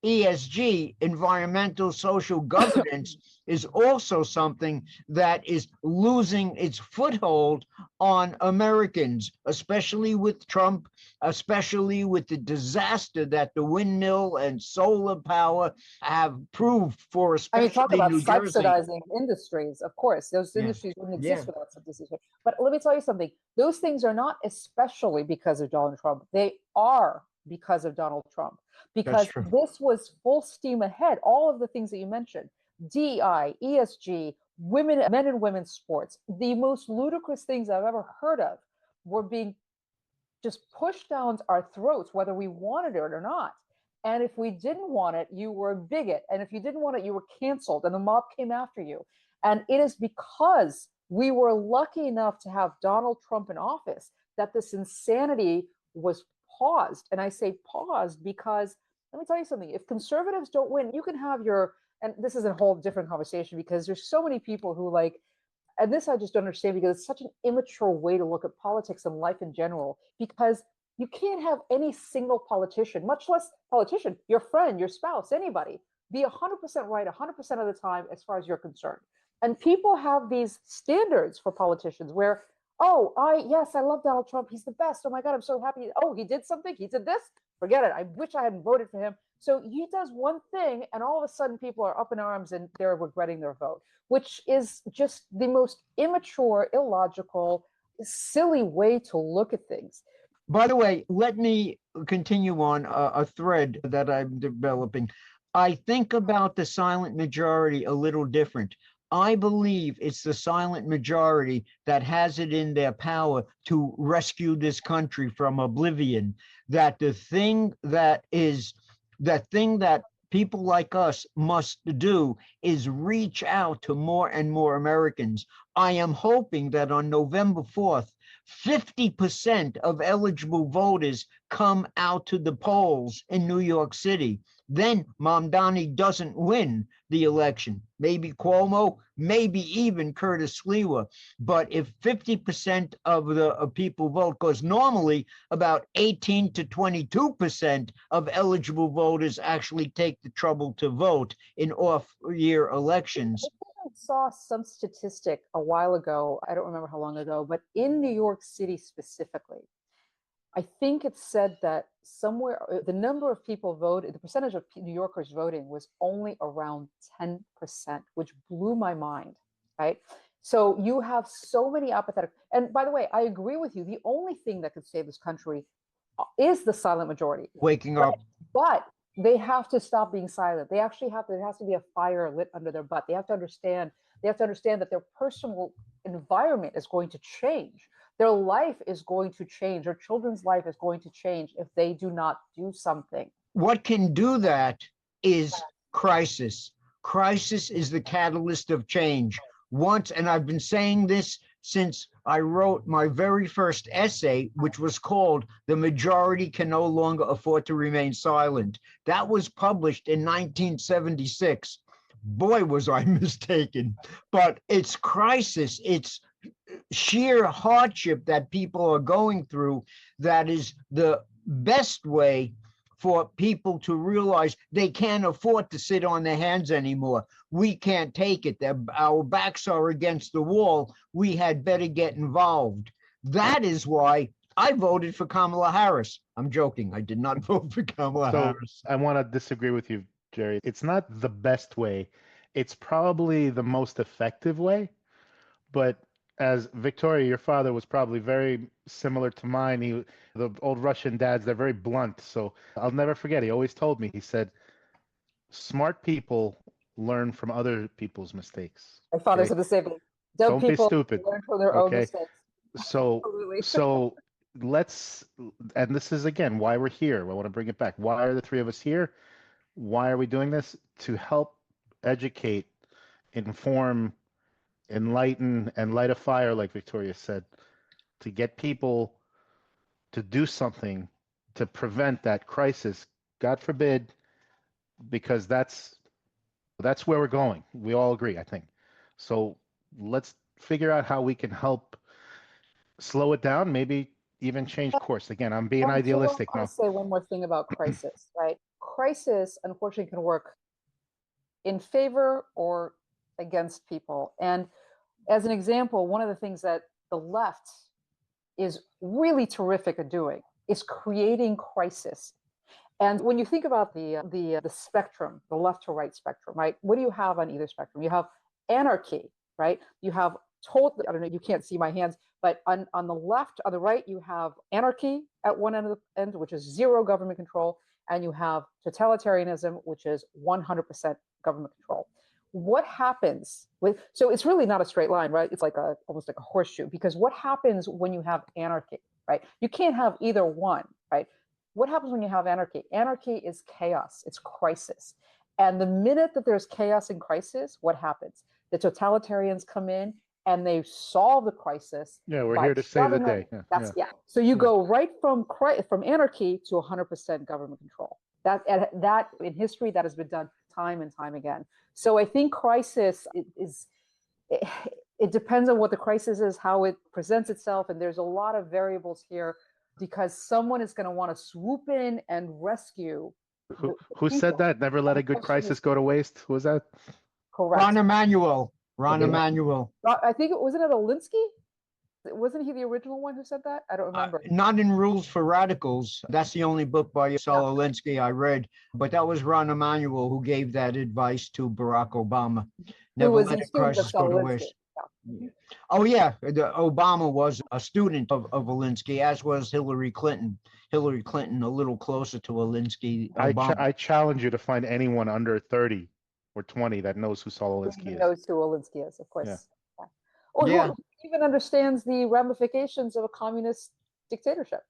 ESG, environmental social governance, is also something that is losing its foothold on Americans, especially with Trump, especially with the disaster that the windmill and solar power have proved for, I mean, talk especially about New Jersey. subsidizing industries. Of course, those Yeah. industries wouldn't Yeah. exist without subsidization. But let me tell you something. Those things are not especially because of Donald Trump. They are because of Donald Trump. Because true. this was full steam ahead. All of the things that you mentioned, DEI, ESG, women, men and women's sports, the most ludicrous things I've ever heard of were being just pushed down our throats, whether we wanted it or not. And if we didn't want it, you were a bigot. And if you didn't want it, you were canceled and the mob came after you. And it is because we were lucky enough to have Donald Trump in office that this insanity was paused. And I say paused because let me tell you something. If conservatives don't win, you can have your, and this is a whole different conversation because there's so many people who like, and this I just don't understand because it's such an immature way to look at politics and life in general, because you can't have any single politician, much less politician, your friend, your spouse, anybody, be 100% right 100% of the time as far as you're concerned. And people have these standards for politicians where, oh, yes, I love Donald Trump. He's the best. Oh my God, I'm so happy. Oh, he did something. He did this. Forget it. I wish I hadn't voted for him. So he does one thing, and all of a sudden people are up in arms and they're regretting their vote, which is just the most immature, illogical, silly way to look at things. By the way, let me continue on a thread that I'm developing. I think about the silent majority a little different. I believe it's the silent majority that has it in their power to rescue this country from oblivion. That the thing that people like us must do is reach out to more and more Americans. I am hoping that on November 4th, 50% of eligible voters come out to the polls in New York City. Then Mamdani doesn't win the election. Maybe Cuomo, maybe even Curtis Sliwa. But if 50% of the people vote, because normally about 18 to 22% of eligible voters actually take the trouble to vote in off-year elections. I saw some statistic a while ago, I don't remember how long ago, but in New York City specifically, I think it said that somewhere the number of people voted, the percentage of New Yorkers voting was only around 10%, which blew my mind, right? So you have so many apathetic, and by the way, I agree with you. The only thing that could save this country is the silent majority. Waking up. But they have to stop being silent. They actually have to, there has to be a fire lit under their butt. They have to understand that their personal environment is going to change. Their life is going to change. Their children's life is going to change if they do not do something. What can do that is crisis. Crisis is the catalyst of change. Once, and I've been saying this since I wrote my very first essay, which was called "The Majority Can No Longer Afford to Remain Silent." That was published in 1976. Boy, was I mistaken. But it's crisis, it's sheer hardship that people are going through that is the best way for people to realize they can't afford to sit on their hands anymore. We can't take it. Our backs are against the wall. We had better get involved. That is why I voted for Kamala Harris. I'm joking. I did not vote for Kamala So Harris. I want to disagree with you, Jerry. It's not the best way. It's probably the most effective way. But as Victoria, your father was probably very similar to mine. The old Russian dads, they're very blunt. So I'll never forget. He always told me, he said, smart people learn from other people's mistakes. My father Okay? said the same thing. Dumb Don't be people stupid. learn from their own Okay. mistakes. So Absolutely. so let's, and this is again why we're here. I want to bring it back. Why are the three of us here? Why are we doing this? To help educate, inform, enlighten, and light a fire, like Victoria said, to get people to do something to prevent that crisis. God forbid, because that's where we're going. We all agree, I think. So let's figure out how we can help slow it down, maybe even change course. Again, I'm being Jerome, idealistic I'll now. say one more thing about crisis, right? Crisis, unfortunately, can work in favor or against people. And as an example, one of the things that the left is really terrific at doing is creating crisis. And when you think about the spectrum, the left to right spectrum, right? What do you have on either spectrum? You have anarchy, right? You have total, I don't know, you can't see my hands, but on the left, on the right, you have anarchy at one end of the end, which is zero government control, and you have totalitarianism, which is 100% government control. What happens with, so it's really not a straight line, right? It's like almost like a horseshoe, because what happens when you have anarchy, right? You can't have either one, right? What happens when you have anarchy? Anarchy is chaos, it's crisis. And the minute that there's chaos and crisis, what happens? The totalitarians come in and they solve the crisis. Yeah, we're here to save the day. Yeah. So you go right from anarchy to 100% government control. That in history, that has been done time and time again. So I think crisis it depends on what the crisis is, how it presents itself, and there's a lot of variables here, because someone is going to want to swoop in and rescue. Who said that? Never let a good crisis go to waste. Who was that? Correct. Ron Emanuel. I think wasn't it Alinsky? Wasn't he the original one who said that? I don't remember. Not in Rules for Radicals. That's the only book by Saul Alinsky I read. But that was Ron Emanuel who gave that advice to Barack Obama. Never let a crisis go to waste. Yeah. Oh, yeah. Obama was a student of Alinsky, as was Hillary Clinton. Hillary Clinton, a little closer to Alinsky. I challenge you to find anyone under 30 or 20 that knows who Saul Alinsky is. Knows who Alinsky is, of course. Yeah. Or who even understands the ramifications of a communist dictatorship.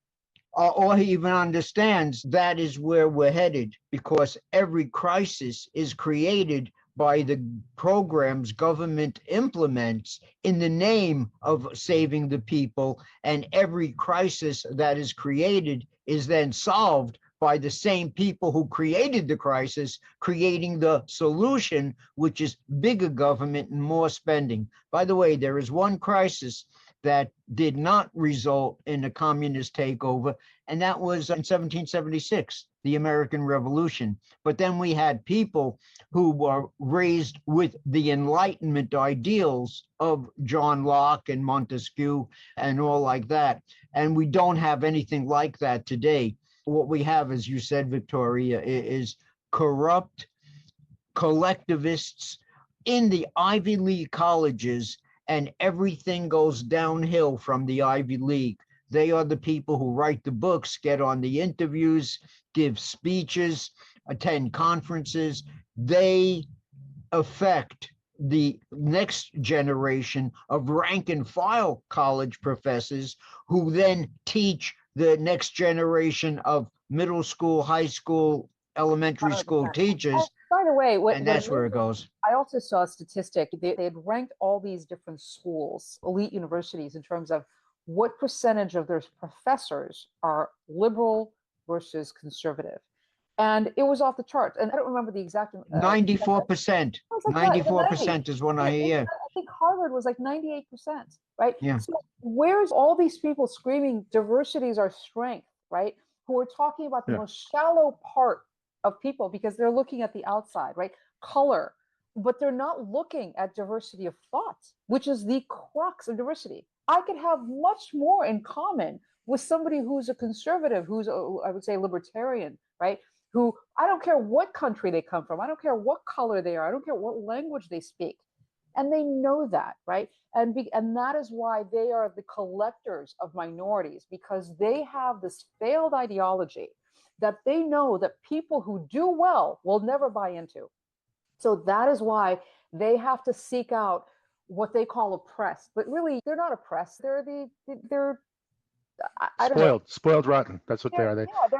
Or he even understands that is where we're headed, because every crisis is created by the programs government implements in the name of saving the people. And every crisis that is created is then solved by the same people who created the crisis, creating the solution, which is bigger government and more spending. By the way, there is one crisis that did not result in a communist takeover, and that was in 1776, the American Revolution. But then we had people who were raised with the Enlightenment ideals of John Locke and Montesquieu and all like that. And we don't have anything like that today. What we have, as you said, Victoria, is corrupt collectivists in the Ivy League colleges, and everything goes downhill from the Ivy League. They are the people who write the books, get on the interviews, give speeches, attend conferences. They affect the next generation of rank and file college professors who then teach the next generation of middle school, high school, elementary school teachers. By the way, and that's where it goes. I also saw a statistic. They had ranked all these different schools, elite universities, in terms of what percentage of their professors are liberal versus conservative. And it was off the charts. And I don't remember the exact 94%. 94% is what I hear. I think Harvard was like 98%, right? Yeah. So where's all these people screaming diversity is our strength, right? Who are talking about the most shallow part of people because they're looking at the outside, right? Color, but they're not looking at diversity of thought, which is the crux of diversity. I could have much more in common with somebody who's a conservative, who's, I would say, libertarian, right? Who, I don't care what country they come from, I don't care what color they are, I don't care what language they speak. And they know that, right? And that is why they are the collectors of minorities, because they have this failed ideology that they know that people who do well will never buy into. So that is why they have to seek out what they call oppressed, but really they're not oppressed. They're I don't know. Spoiled rotten. That's what they are.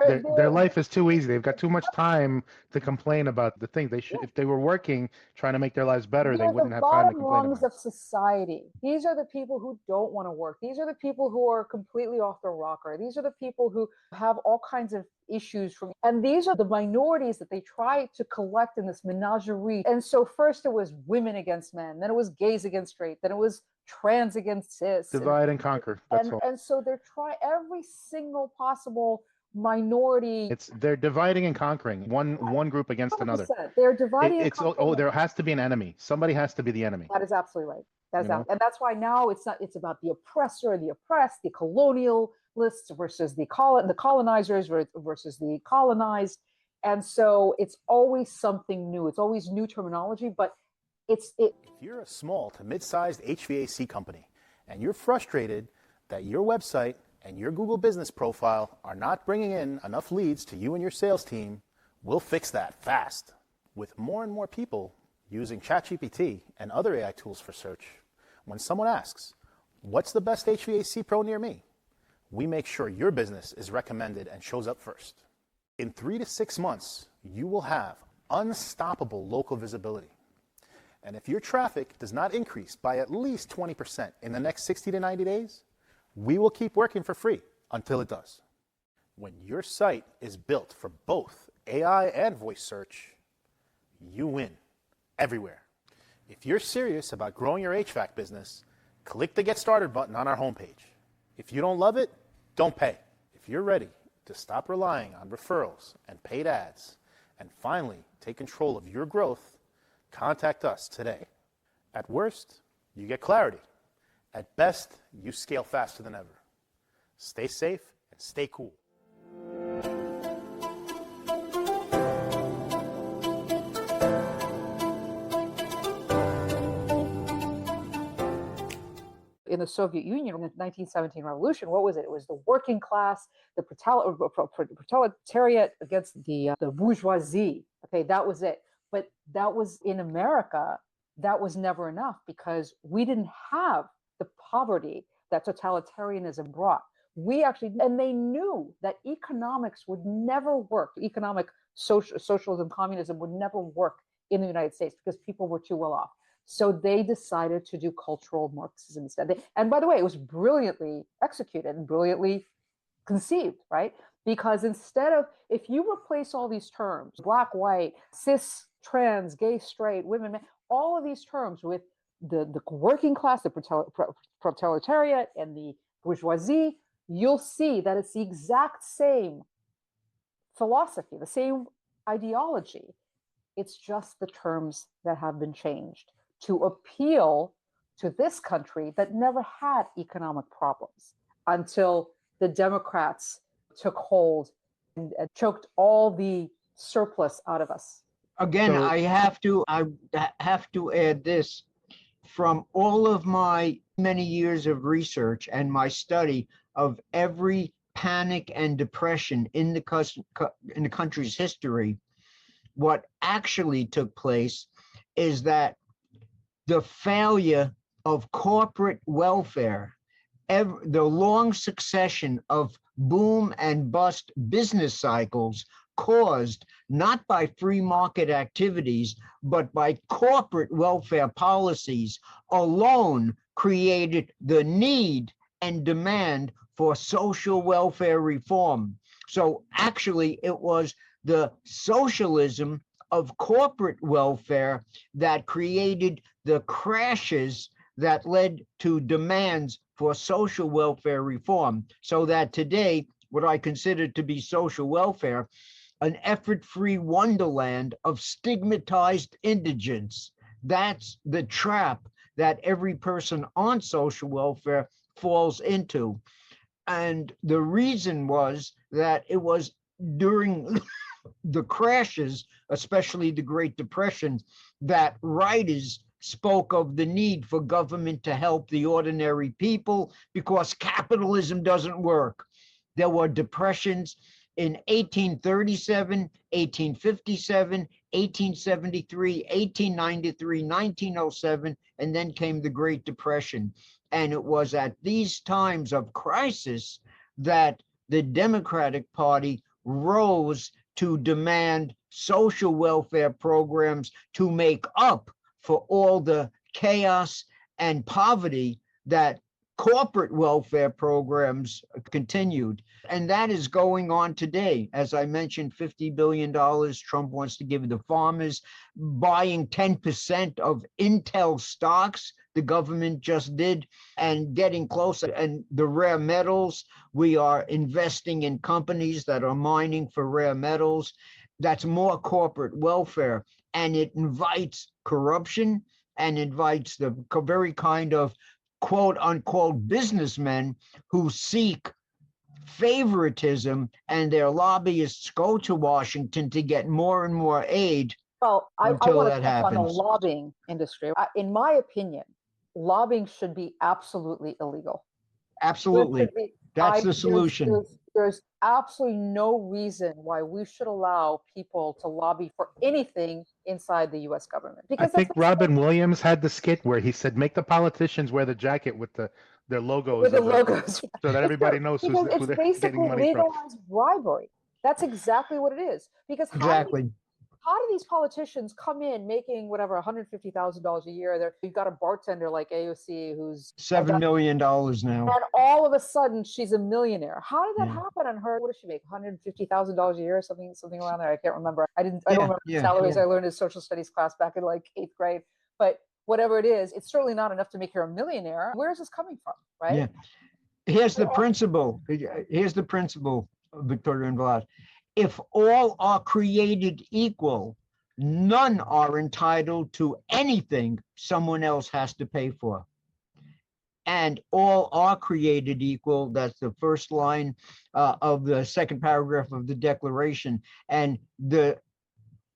Yeah, Their life is too easy. They've got too much time to complain about the thing. They should, if they were working, trying to make their lives better, they they're wouldn't the have time to bottom complain rungs about of society. These are the people who don't want to work. These are the people who are completely off the rocker. These are the people who have all kinds of issues and these are the minorities that they try to collect in this menagerie. And so first it was women against men, then it was gays against straight, then it was trans against cis. Divide and conquer. That's all. And so they're trying every single possible minority. They're dividing and conquering one group against another. They're dividing. There has to be an enemy. Somebody has to be the enemy. That is absolutely right. And that's why now it's about the oppressor, the oppressed, the colonialists versus the colonizers versus the colonized. And so it's always something new. It's always new terminology, but if you're a small to mid-sized HVAC company and you're frustrated that your website and your Google business profile are not bringing in enough leads to you and your sales team, we'll fix that fast. With more and more people using ChatGPT and other AI tools for search, when someone asks, what's the best HVAC pro near me? We make sure your business is recommended and shows up first. In 3 to 6 months, you will have unstoppable local visibility. And if your traffic does not increase by at least 20% in the next 60 to 90 days, we will keep working for free until it does. When your site is built for both AI and voice search, you win everywhere. If you're serious about growing your HVAC business, click the Get Started button on our homepage. If you don't love it, don't pay. If you're ready to stop relying on referrals and paid ads and finally take control of your growth, contact us today. At worst, you get clarity. At best, you scale faster than ever. Stay safe and stay cool. In the Soviet Union, in the 1917 revolution, what was it? It was the working class, the proletariat against the bourgeoisie. Okay, that was it. But that was in America, that was never enough because we didn't have the poverty that totalitarianism brought. And they knew that economics would never work. Socialism, communism would never work in the United States because people were too well off. So they decided to do cultural Marxism instead. And by the way, it was brilliantly executed and brilliantly conceived, right? Because instead of, if you replace all these terms, black, white, cis, trans, gay, straight, women, men, all of these terms with the working class, the proletariat, and the bourgeoisie, you'll see that it's the exact same philosophy, the same ideology. It's just the terms that have been changed to appeal to this country that never had economic problems until the Democrats took hold and choked all the surplus out of us. Again, I have to add this. From all of my many years of research and my study of every panic and depression in the country's history, what actually took place is that the failure of corporate welfare, the long succession of boom and bust business cycles caused not by free market activities, but by corporate welfare policies alone created the need and demand for social welfare reform. So actually, it was the socialism of corporate welfare that created the crashes that led to demands for social welfare reform. So that today, what I consider to be social welfare, an effort-free wonderland of stigmatized indigence. That's the trap that every person on social welfare falls into. And the reason was that it was during the crashes, especially the Great Depression, that writers spoke of the need for government to help the ordinary people because capitalism doesn't work. There were depressions in 1837, 1857, 1873, 1893, 1907, and then came the Great Depression. And it was at these times of crisis that the Democratic Party rose to demand social welfare programs to make up for all the chaos and poverty that corporate welfare programs continued. And that is going on today. As I mentioned, $50 billion Trump wants to give the farmers, buying 10% of Intel stocks, the government just did, and getting closer. And the rare metals, we are investing in companies that are mining for rare metals. That's more corporate welfare. And it invites corruption and invites the very kind of quote unquote businessmen who seek favoritism, and their lobbyists go to Washington to get more and more aid. Well, I until want that to touch on the happens. lobbying industry. In my opinion, lobbying should be absolutely illegal. Absolutely. That's the solution. There's absolutely no reason why we should allow people to lobby for anything inside the U.S. government. I think Robin Williams had the skit where he said, "Make the politicians wear the jacket with their logos, with the logos, so that everybody knows who it's they're basically getting money from." legalized bribery. That's exactly what it is. Because Exactly. how do these politicians come in making whatever $150,000 a year? You've got a bartender like AOC who's $7 million now. and all of a sudden she's a millionaire. How did that Yeah. happen on her? What does she make? $150,000 a year, something around there. I can't remember. I don't remember the salaries I learned in social studies class back in like 8th grade. But whatever it is, it's certainly not enough to make her a millionaire. Where is this coming from? Right? Yeah. Here's the principle. Here's the principle, Victoria and Vlad. If all are created equal, none are entitled to anything someone else has to pay for. And all are created equal. That's the first line of the second paragraph of the Declaration. And the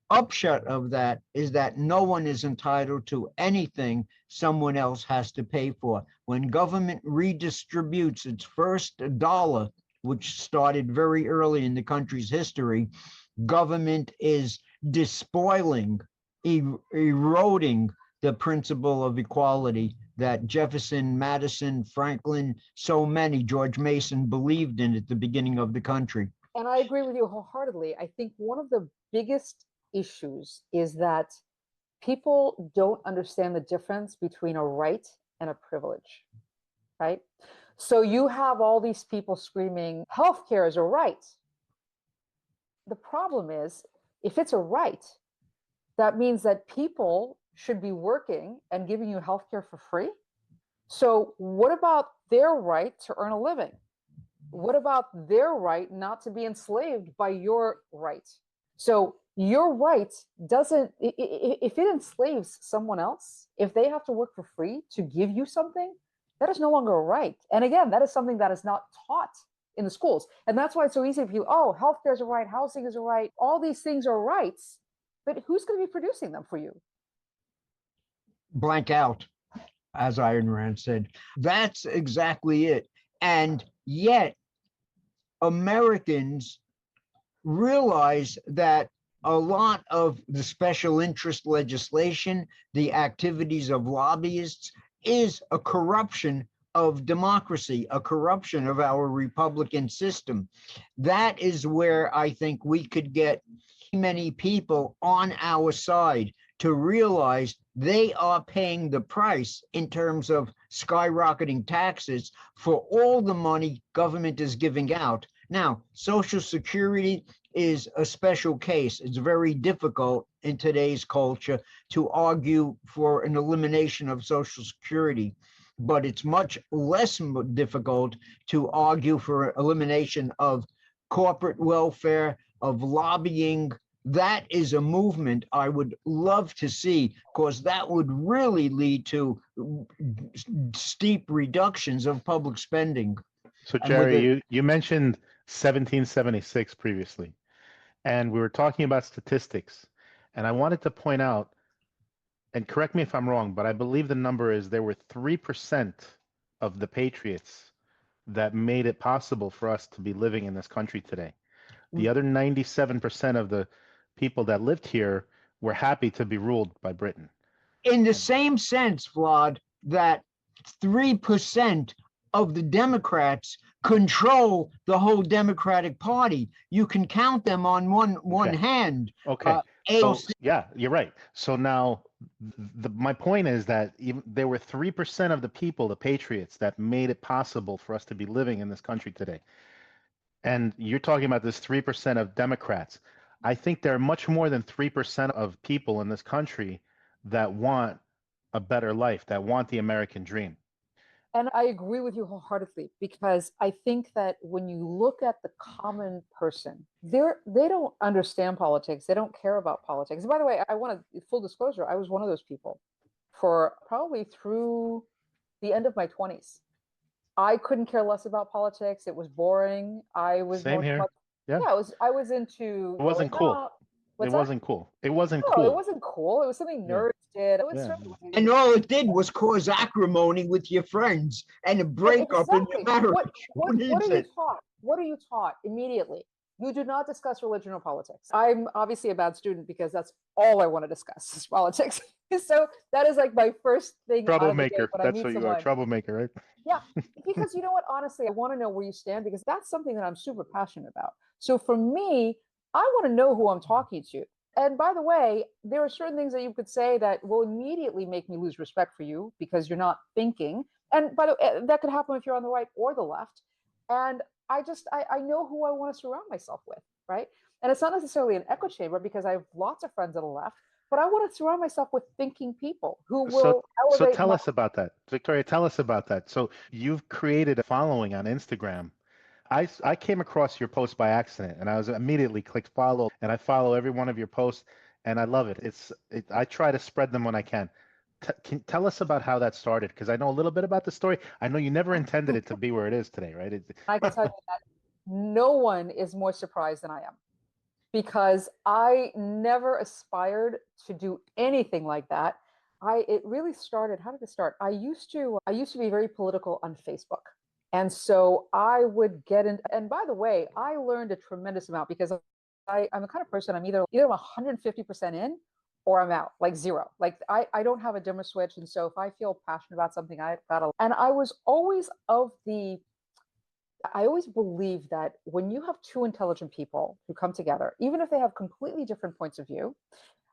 upshot of that is that no one is entitled to anything someone else has to pay for. When government redistributes its first dollar, which started very early in the country's history, government is despoiling, eroding the principle of equality that Jefferson, Madison, Franklin, so many, George Mason believed in at the beginning of the country. And I agree with you wholeheartedly. I think one of the biggest issues is that people don't understand the difference between a right and a privilege, right? So you have all these people screaming, healthcare is a right. The problem is, if it's a right, that means that people should be working and giving you healthcare for free. So what about their right to earn a living? What about their right not to be enslaved by your right? So your right doesn't, if it enslaves someone else, if they have to work for free to give you something, that is no longer a right. And again, that is something that is not taught in the schools. And that's why it's so easy for you, oh, healthcare is a right, housing is a right, all these things are rights, but who's going to be producing them for you? Blank out, as Ayn Rand said. That's exactly it. And yet, Americans realize that a lot of the special interest legislation, the activities of lobbyists, is a corruption of democracy, a corruption of our Republican system. That is where I think we could get many people on our side to realize they are paying the price in terms of skyrocketing taxes for all the money government is giving out. Now, Social Security is a special case. It's very difficult in today's culture to argue for an elimination of Social Security, but it's much less difficult to argue for elimination of corporate welfare, of lobbying, that is a movement I would love to see, because that would really lead to steep reductions of public spending. So And with Jerry, it, you mentioned 1776 previously, and we were talking about statistics, and I wanted to point out, and correct me if I'm wrong, but I believe the number is there were 3% of the patriots that made it possible for us to be living in this country today. The other 97% of the people that lived here were happy to be ruled by Britain. in the same sense, Vlad, that 3% of the Democrats control the whole Democratic Party. You can count them on one Okay. hand. Okay. So AOC, yeah, you're right. So now my point is that there were 3% of the people, the patriots, that made it possible for us to be living in this country today. And you're talking about this 3% of Democrats. I think there are much more than 3% of people in this country that want a better life, that want the American dream. And I agree with you wholeheartedly, because I think that when you look at the common person, they don't understand politics. They don't care about politics. And by the way, I want to full disclosure, I was one of those people for probably through the end of my 20s. I couldn't care less about politics. It was boring. I was Same more here. Yeah. yeah, I was into It wasn't going cool. out. It What's that? wasn't cool. It wasn't No, it cool. wasn't cool. It was something Yeah. nerds did. It was Yeah. certainly and all it did was cause acrimony with your friends and a breakup in your exactly. marriage. What Who are needs you it? taught? What are you taught immediately? You do not discuss religion or politics. I'm obviously a bad student because that's all I want to discuss is politics. So that is like my first thing out of the gate Troublemaker. when I That's meet what you are. someone. Troublemaker, right? Yeah, because you know what? Honestly, I want to know where you stand because that's something that I'm super passionate about. So for me, I want to know who I'm talking to. And by the way, there are certain things that you could say that will immediately make me lose respect for you because you're not thinking. And by the way, that could happen if you're on the right or the left. And I know who I want to surround myself with, right? And it's not necessarily an echo chamber because I have lots of friends on the left, but I want to surround myself with thinking people who So will elevate tell my. us about that. Victoria, tell us about that. So you've created a following on Instagram. I came across your post by accident and I was immediately clicked follow and I follow every one of your posts and I love it. I try to spread them when I can. Tell us about how that started because I know a little bit about the story. I know you never intended it to be where it is today, right? I can tell you that no one is more surprised than I am because I never aspired to do anything like that. It really started, how did it start? I used to be very political on Facebook. And so I would get in, and by the way, I learned a tremendous amount because I'm the kind of person I'm either 150% in or I'm out, like zero. Like I don't have a dimmer switch. And so if I feel passionate about something, I've got to, and I always believe that when you have two intelligent people who come together, even if they have completely different points of view,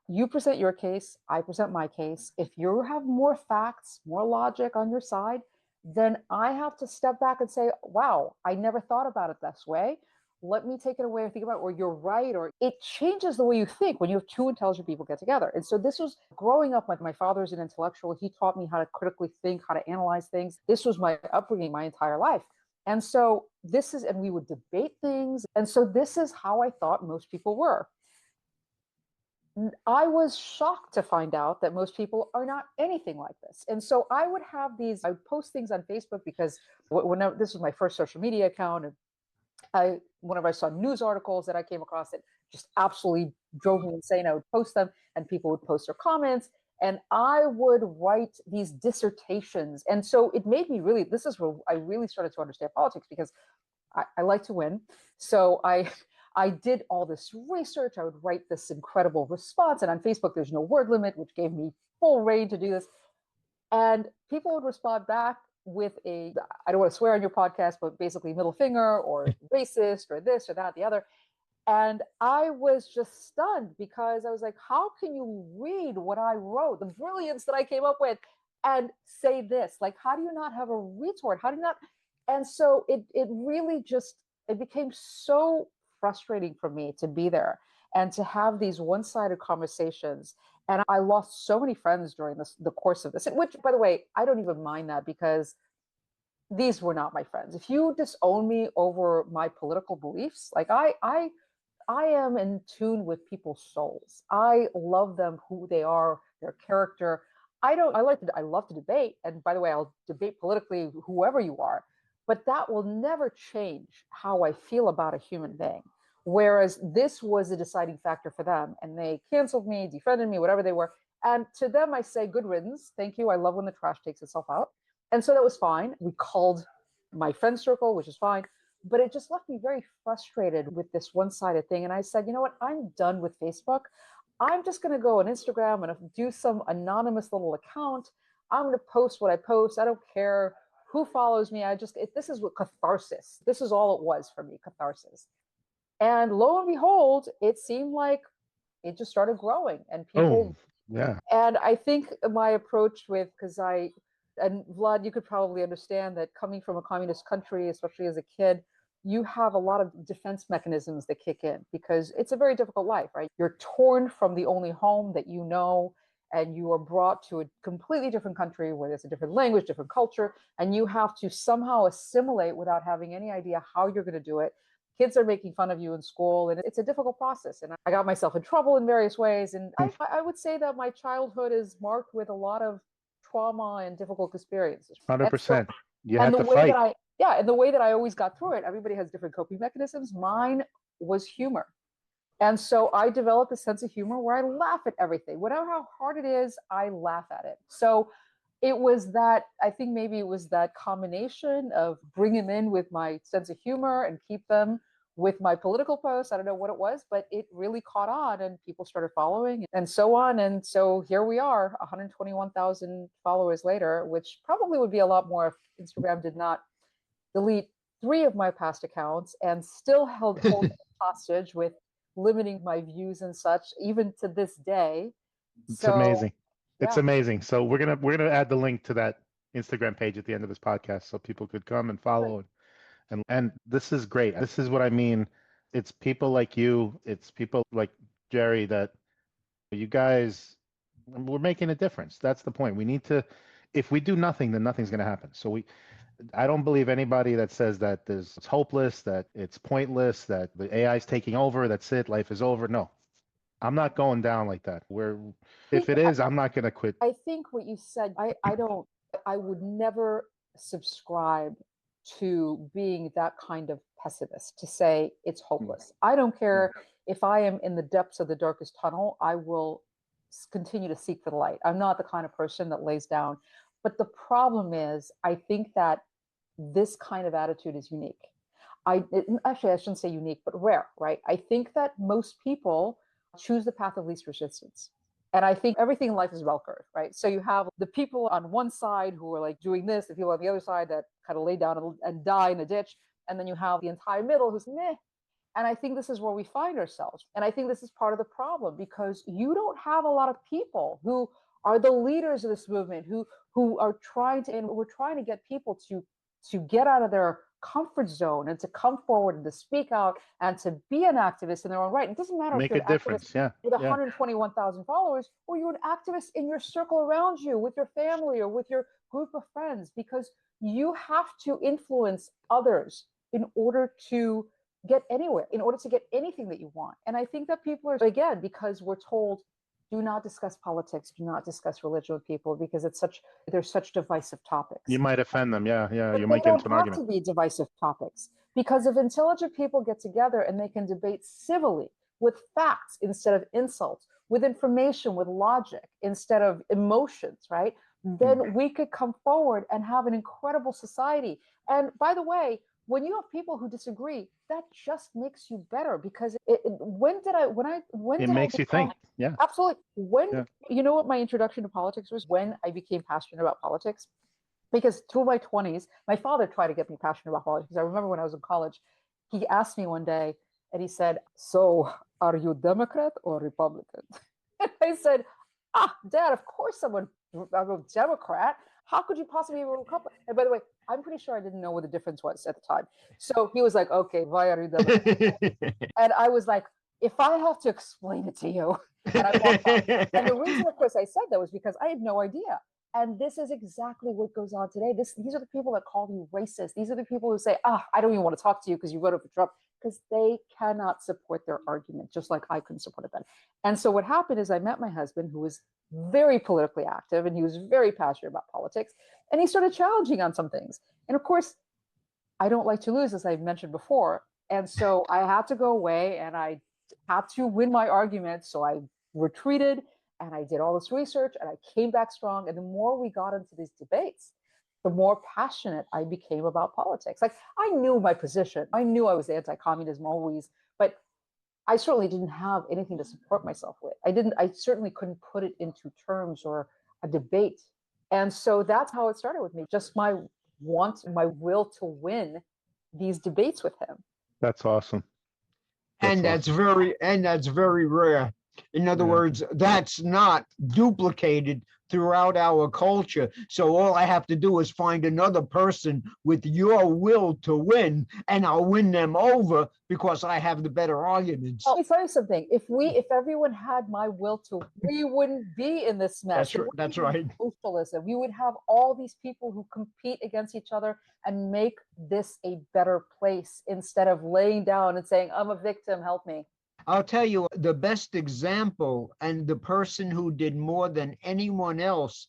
you present your case, I present my case. If you have more facts, more logic on your side, then I have to step back and say, wow, I never thought about it this way. Let me take it away or think about it, or you're right, or it changes the way you think when you have two intelligent people get together. And so this was growing up, like my father's an intellectual. He taught me how to critically think, how to analyze things. This was my upbringing my entire life. And so and we would debate things. And so this is how I thought most people were. I was shocked to find out that most people are not anything like this. And so I would post things on Facebook because whenever this was my first social media account, and whenever I saw news articles that I came across that just absolutely drove me insane, I would post them and people would post their comments and I would write these dissertations. And so it made me this is where I really started to understand politics because I like to win. So I did all this research. I would write this incredible response. And on Facebook, there's no word limit, which gave me full reign to do this. And people would respond back with I don't want to swear on your podcast, but basically middle finger or racist or this or that, the other. And I was just stunned because I was like, how can you read what I wrote, the brilliance that I came up with, and say this? Like, how do you not have a retort? How do you not? And so it really it became so frustrating for me to be there and to have these one-sided conversations. And I lost so many friends during the course of this, which, by the way, I don't even mind that because these were not my friends. If you disown me over my political beliefs, like I I am in tune with people's souls. I love them, who they are, their character. I love to debate. And by the way, I'll debate politically, whoever you are, but that will never change how I feel about a human being. Whereas this was a deciding factor for them, and they canceled me, defriended me, whatever they were. And to them, I say, good riddance. Thank you. I love when the trash takes itself out. And so that was fine. We called my friend circle, which is fine. But it just left me very frustrated with this one-sided thing. And I said, you know what? I'm done with Facebook. I'm just going to go on Instagram and do some anonymous little account. I'm going to post what I post. I don't care who follows me. This is what catharsis. This is all it was for me, catharsis. And lo and behold, it seemed like it just started growing, and people. Yeah. And I think my approach and Vlad, you could probably understand that coming from a communist country, especially as a kid, you have a lot of defense mechanisms that kick in, because it's a very difficult life, right? You're torn from the only home that you know, and you are brought to a completely different country where there's a different language, different culture, and you have to somehow assimilate without having any idea how you're going to do it. Kids are making fun of you in school, and it's a difficult process. And I got myself in trouble in various ways. And I would say that my childhood is marked with a lot of trauma and difficult experiences. 100%. You and have the to way fight. and the way that I always got through it, everybody has different coping mechanisms. Mine was humor. And so I developed a sense of humor where I laugh at everything. Whatever how hard it is, I laugh at it. So it was that, I think maybe it was that combination of bringing them in with my sense of humor and keep them with my political posts. I don't know what it was, but it really caught on, and people started following and so on. And so here we are, 121,000 followers later, which probably would be a lot more if Instagram did not delete 3 of my past accounts and still hold hostage with limiting my views and such, even to this day. It's amazing. It's yeah. amazing. So we're gonna add the link to that Instagram page at the end of this podcast, so people could come and follow. Right. And this is great. This is what I mean. It's people like you. It's people like Jerry that you guys. We're making a difference. That's the point. We need to. If we do nothing, then nothing's going to happen. So I don't believe anybody that says that it's hopeless, that it's pointless, that the AI is taking over. That's it. Life is over. No, I'm not going down like that. If it is, I'm not going to quit. I think what you said, I would never subscribe to being that kind of pessimist, to say it's hopeless. I don't care if I am in the depths of the darkest tunnel, I will continue to seek for the light. I'm not the kind of person that lays down. But the problem is, I think that this kind of attitude is unique. Actually, I shouldn't say unique, but rare, right? I think that most people choose the path of least resistance. And I think everything in life is bell curve, right? So you have the people on one side who are like doing this, the people on the other side that kind of lay down and die in a ditch. And then you have the entire middle who's meh. And I think this is where we find ourselves. And I think this is part of the problem, because you don't have a lot of people who are the leaders of this movement, who are trying to, and we're trying to get people to get out of their comfort zone and to come forward and to speak out and to be an activist in their own right. It doesn't matter Make if you're a an difference. activist with 121,000 followers, or you're an activist in your circle around you, with your family or with your group of friends, because you have to influence others in order to get anywhere, in order to get anything that you want. And I think that people are, again, because we're told, do not discuss politics, do not discuss religion with people, because they're such divisive topics. You might offend them. Yeah. But You they might get into an don't have argument. to be divisive topics, because if intelligent people get together and they can debate civilly with facts instead of insults, with information, with logic instead of emotions, right? Then we could come forward and have an incredible society. And by the way, when you have people who disagree, that just makes you better, because it makes you think. Yeah. Absolutely. You know what my introduction to politics was? When I became passionate about politics. Because through my 20s, my father tried to get me passionate about politics. I remember when I was in college, he asked me one day, and he said, "So, are you Democrat or Republican?" And I said, Dad, of course I'm a Democrat. How could you possibly be a Republican? And by the way, I'm pretty sure I didn't know what the difference was at the time. So he was like, "Okay, why are you Democrat?" And I was like, if I have to explain it to you. And I walked out. And the reason, of course, I said that was because I had no idea. And this is exactly what goes on today. These are the people that call you racist. These are the people who say, I don't even want to talk to you because you voted for Trump. because they cannot support their argument, just like I couldn't support it then. And so what happened is I met my husband, who was very politically active, and he was very passionate about politics, and he started challenging on some things. And of course, I don't like to lose, as I mentioned before. And so I had to go away and I had to win my argument. So I retreated and I did all this research and I came back strong. And the more we got into these debates, the more passionate I became about politics. Like, I knew my position. I knew I was anti-communism always, but I certainly didn't have anything to support myself with. I certainly couldn't put it into terms or a debate. And so that's how it started with me. Just my will to win these debates with him. That's awesome. And that's very rare. In other words, that's not duplicated throughout our culture. So all I have to do is find another person with your will to win, and I'll win them over because I have the better arguments. Let me tell you something. If everyone had my will to, we wouldn't be in this mess. That's right. Socialism. We would have all these people who compete against each other and make this a better place instead of laying down and saying, I'm a victim, help me. I'll tell you the best example, and the person who did more than anyone else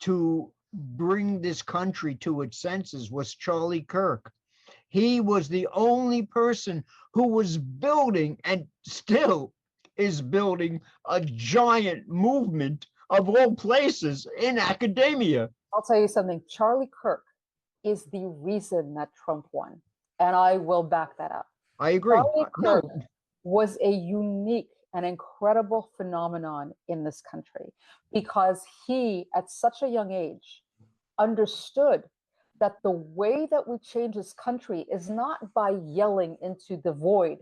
to bring this country to its senses was Charlie Kirk. He was the only person who was building, and still is building, a giant movement of all places in academia. I'll tell you something. Charlie Kirk is the reason that Trump won. And I will back that up. I agree. Charlie Kirk was a unique and incredible phenomenon in this country because he, at such a young age, understood that the way that we change this country is not by yelling into the void,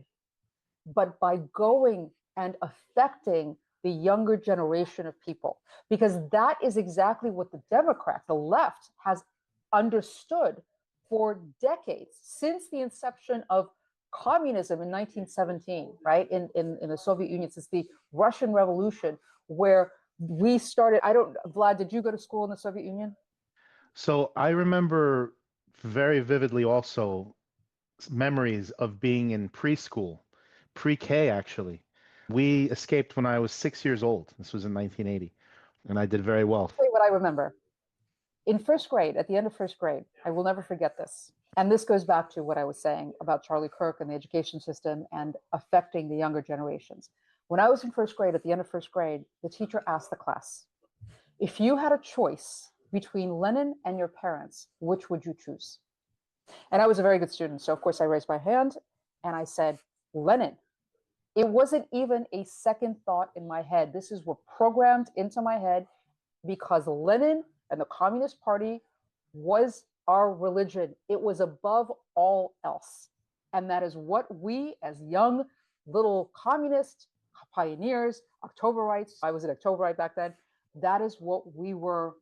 but by going and affecting the younger generation of people. Because that is exactly what the Democrat, the left, has understood for decades, since the inception of communism in 1917, right, in the Soviet Union, since the Russian Revolution, where we started. Vlad, did you go to school in the Soviet Union? So I remember very vividly also memories of being in preschool, pre-K actually. We escaped when I was 6 years old. This was in 1980, and I did very well. I'll tell you what I remember. In first grade, at the end of first grade, I will never forget this. And this goes back to what I was saying about Charlie Kirk and the education system and affecting the younger generations. When I was in first grade, at the end of first grade, the teacher asked the class, if you had a choice between Lenin and your parents, which would you choose? And I was a very good student. So of course I raised my hand and I said, Lenin. It wasn't even a second thought in my head. This is what programmed into my head because Lenin and the Communist Party was our religion. It was above all else. And that is what we as young little communist pioneers, Octoberites, I was an Octoberite back then, that is what we were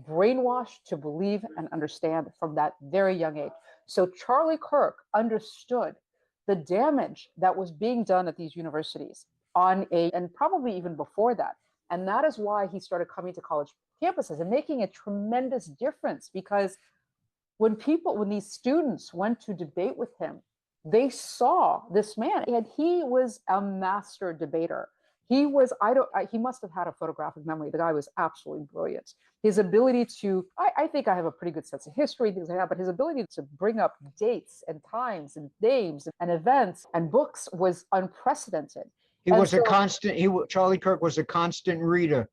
brainwashed to believe and understand from that very young age. So Charlie Kirk understood the damage that was being done at these universities and probably even before that. And that is why he started coming to college campuses and making a tremendous difference, because when these students went to debate with him, they saw this man, and he was a master debater. He must have had a photographic memory. The guy was absolutely brilliant. His ability to, I think I have a pretty good sense of history, things like that, but his ability to bring up dates and times and names and events and books was unprecedented. Charlie Kirk was a constant reader.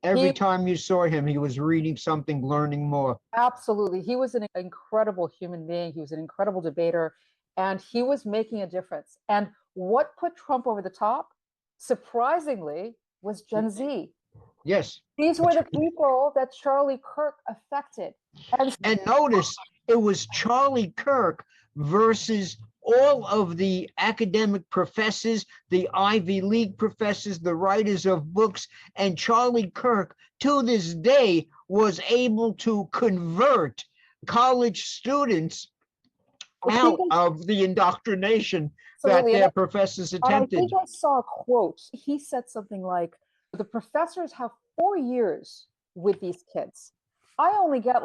Every time you saw him, he was reading something, learning more. Absolutely. He was an incredible human being. He was an incredible debater, and he was making a difference. And what put Trump over the top, surprisingly, was Gen Z. Yes. These were the people that Charlie Kirk affected. And notice, it was Charlie Kirk versus all of the academic professors, the Ivy League professors, the writers of books, and Charlie Kirk, to this day, was able to convert college students out of the indoctrination that their professors attempted. I think I saw a quote. He said something like, the professors have 4 years with these kids. I only get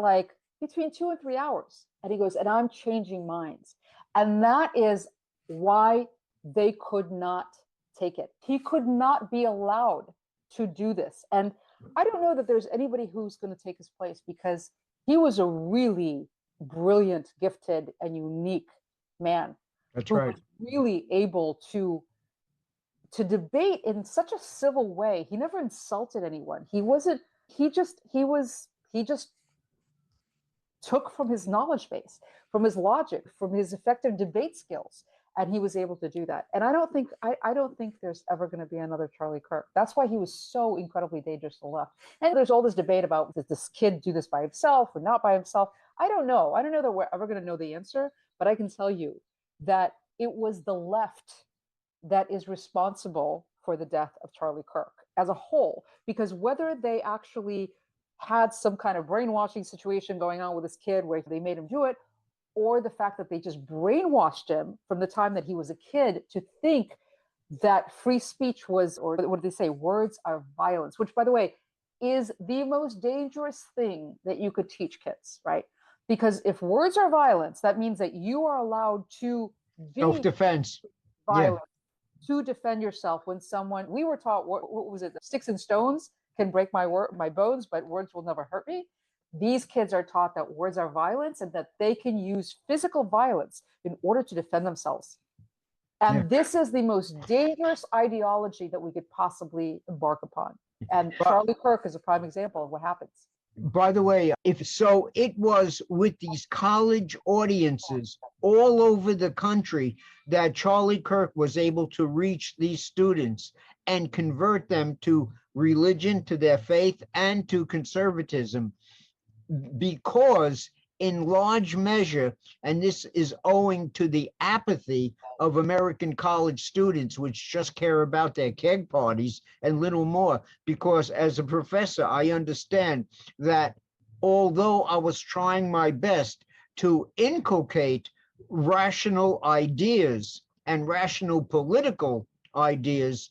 between 2 and 3 hours. And he goes, and I'm changing minds. And that is why they could not take it. He could not be allowed to do this. And I don't know that there's anybody who's going to take his place, because he was a really brilliant, gifted, and unique man. That's who right. was really able to debate in such a civil way. He never insulted anyone. He just took from his knowledge base, from his logic, from his effective debate skills, and he was able to do that. And I don't think there's ever going to be another Charlie Kirk. That's why he was so incredibly dangerous to the left. And there's all this debate about, did this kid do this by himself or not by himself? I don't know that we're ever going to know the answer, but I can tell you that it was the left that is responsible for the death of Charlie Kirk as a whole, because whether they actually had some kind of brainwashing situation going on with this kid where they made him do it, or the fact that they just brainwashed him from the time that he was a kid to think that free speech was, or what did they say, words are violence, which, by the way, is the most dangerous thing that you could teach kids, right? Because if words are violence, that means that you are allowed to be Self-defense. violent, to defend yourself when someone, we were taught, what was it, sticks and stones can break my bones, but words will never hurt me. These kids are taught that words are violence and that they can use physical violence in order to defend themselves. And this is the most dangerous ideology that we could possibly embark upon. And Charlie Kirk is a prime example of what happens. By the way, if so, it was with these college audiences all over the country that Charlie Kirk was able to reach these students and convert them to religion, to their faith, and to conservatism, because in large measure, and this is owing to the apathy of American college students, which just care about their keg parties and little more, because as a professor, I understand that although I was trying my best to inculcate rational ideas and rational political ideas,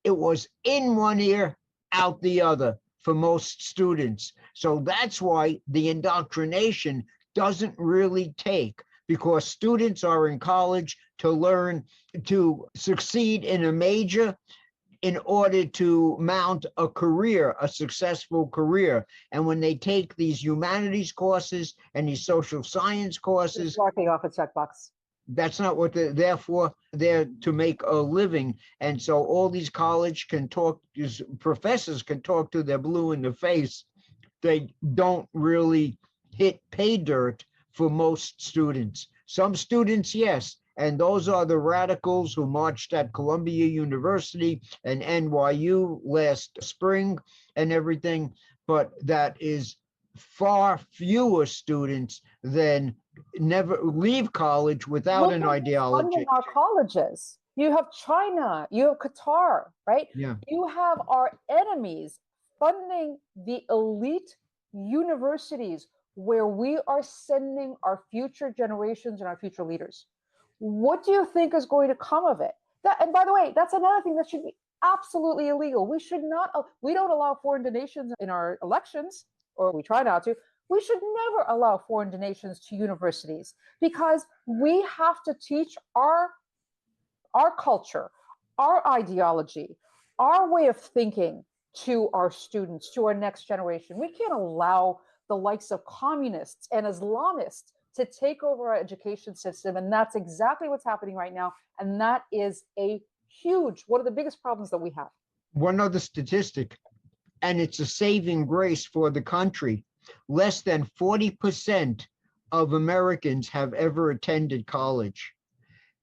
it was in one ear, out the other for most students. So that's why the indoctrination doesn't really take, because students are in college to learn to succeed in a major in order to mount a career, a successful career. And when they take these humanities courses and these social science courses, Marking off a checkbox. that's not what they're there for. They're to make a living. And so all these professors can talk to their blue in the face. They don't really hit pay dirt for most students. Some students, yes. And those are the radicals who marched at Columbia University and NYU last spring and everything. But that is far fewer students than never leave college without an ideology. Funding our colleges. You have China, you have Qatar, right? Yeah. You have our enemies funding the elite universities where we are sending our future generations and our future leaders. What do you think is going to come of it? And by the way, that's another thing that should be absolutely illegal. We don't allow foreign donations in our elections, or we try not to. We should never allow foreign donations to universities, because we have to teach our culture, our ideology, our way of thinking to our students, to our next generation. We can't allow the likes of communists and Islamists to take over our education system. And that's exactly what's happening right now. And that is one of the biggest problems that we have. One other statistic, and it's a saving grace for the country. Less than 40% of Americans have ever attended college.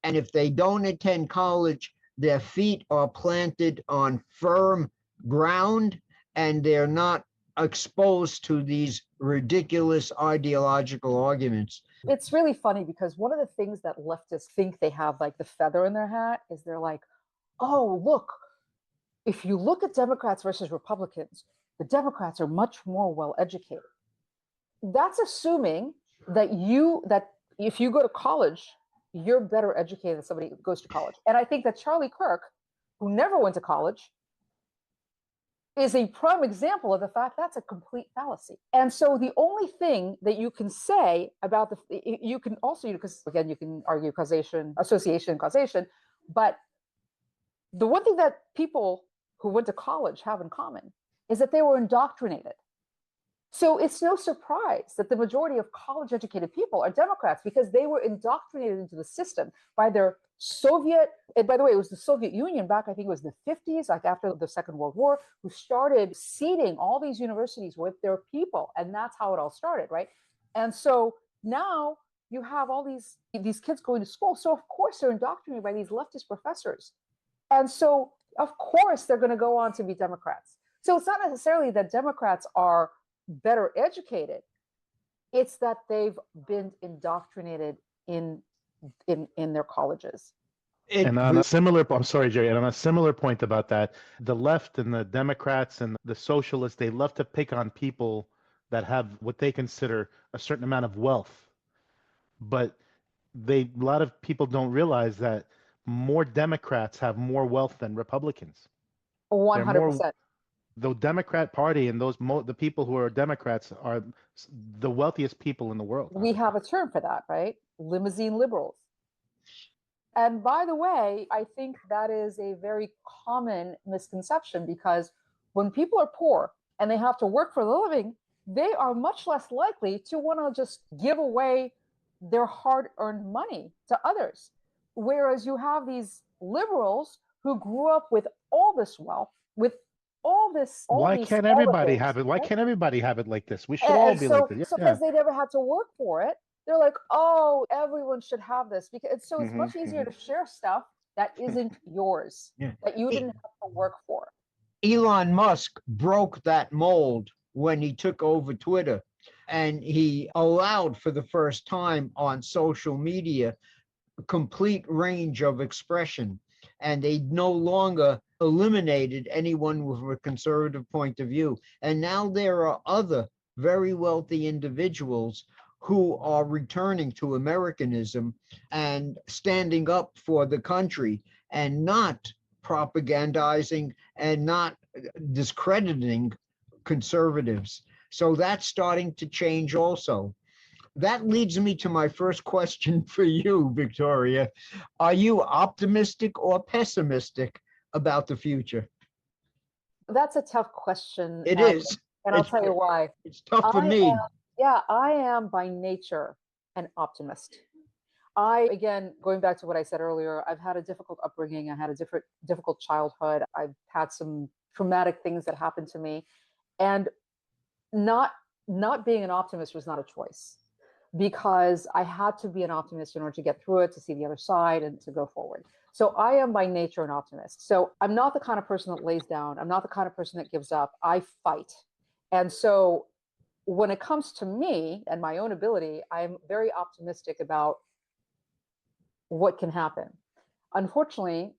And if they don't attend college, their feet are planted on firm ground and they're not exposed to these ridiculous ideological arguments. It's really funny, because one of the things that leftists think they have, like the feather in their hat, is they're like, oh, look, if you look at Democrats versus Republicans, the Democrats are much more well educated. That's assuming that if you go to college, you're better educated than somebody who goes to college. And I think that Charlie Kirk, who never went to college, is a prime example of the fact that's a complete fallacy. And so the only thing that you can say about you can also, because again, you can argue causation, association, causation, but the one thing that people who went to college have in common is that they were indoctrinated. So it's no surprise that the majority of college educated people are Democrats because they were indoctrinated into the system by their Soviet, and by the way, it was the Soviet Union back, I think it was the 50s, like after the Second World War, who started seeding all these universities with their people. And that's how it all started, right? And so now you have all these kids going to school. So of course they're indoctrinated by these leftist professors. And so of course they're going to go on to be Democrats. So it's not necessarily that Democrats are better educated, it's that they've been indoctrinated in their colleges. And on a similar, I'm sorry, Jerry, and on a similar point about that, the left and the Democrats and the socialists, they love to pick on people that have what they consider a certain amount of wealth. But a lot of people don't realize that more Democrats have more wealth than Republicans. 100%. The Democrat Party and the people who are Democrats are the wealthiest people in the world. We have a term for that, right? Limousine liberals. And by the way, I think that is a very common misconception because when people are poor and they have to work for a living, they are much less likely to want to just give away their hard-earned money to others. Whereas you have these liberals who grew up with all this wealth, with all this. Why can't everybody have it? Why can't everybody have it like this? We should all be like this. So because they never had to work for it, they're like, oh, everyone should have this because it's much easier to share stuff that isn't yours, that you didn't have to work for. Elon Musk broke that mold when he took over Twitter, and he allowed for the first time on social media a complete range of expression, and they no longer eliminated anyone with a conservative point of view. And now there are other very wealthy individuals who are returning to Americanism and standing up for the country and not propagandizing and not discrediting conservatives. So that's starting to change also. That leads me to my first question for you, Victoria. Are you optimistic or pessimistic about the future? That's a tough question. It is. And I'll tell you why. It's tough for me. I am by nature an optimist. Again, going back to what I said earlier, I've had a difficult upbringing. I had a difficult childhood. I've had some traumatic things that happened to me. And not being an optimist was not a choice, because I had to be an optimist in order to get through it, to see the other side, and to go forward. So I am by nature an optimist. So I'm not the kind of person that lays down. I'm not the kind of person that gives up. I fight. And so when it comes to me and my own ability, I'm very optimistic about what can happen. Unfortunately,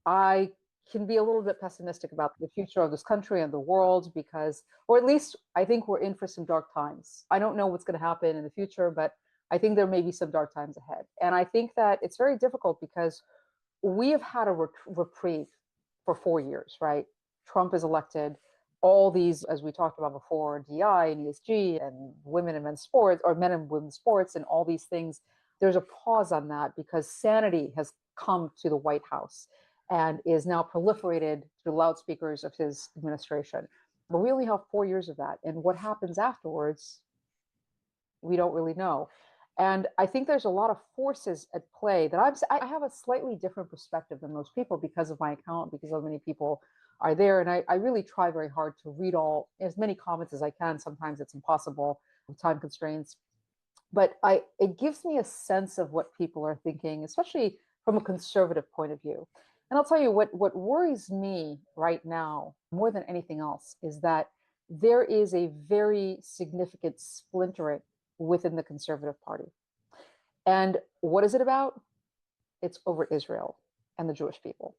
I can be a little bit pessimistic about the future of this country and the world because, or at least I think we're in for some dark times. I don't know what's going to happen in the future, but I think there may be some dark times ahead. And I think that it's very difficult because we have had a reprieve for 4 years, right? Trump is elected. All these, as we talked about before, DI and ESG and women and men's sports, or men and women's sports, and all these things, there's a pause on that because sanity has come to the White House and is now proliferated to the loudspeakers of his administration. But we only have 4 years of that. And what happens afterwards, we don't really know. And I think there's a lot of forces at play that I have a slightly different perspective than most people because of my account, because so many people are there. And I really try very hard to read as many comments as I can. Sometimes it's impossible with time constraints. But it gives me a sense of what people are thinking, especially from a conservative point of view. And I'll tell you what worries me right now more than anything else is that there is a very significant splintering within the Conservative Party. And what is it about? It's over Israel and the Jewish people.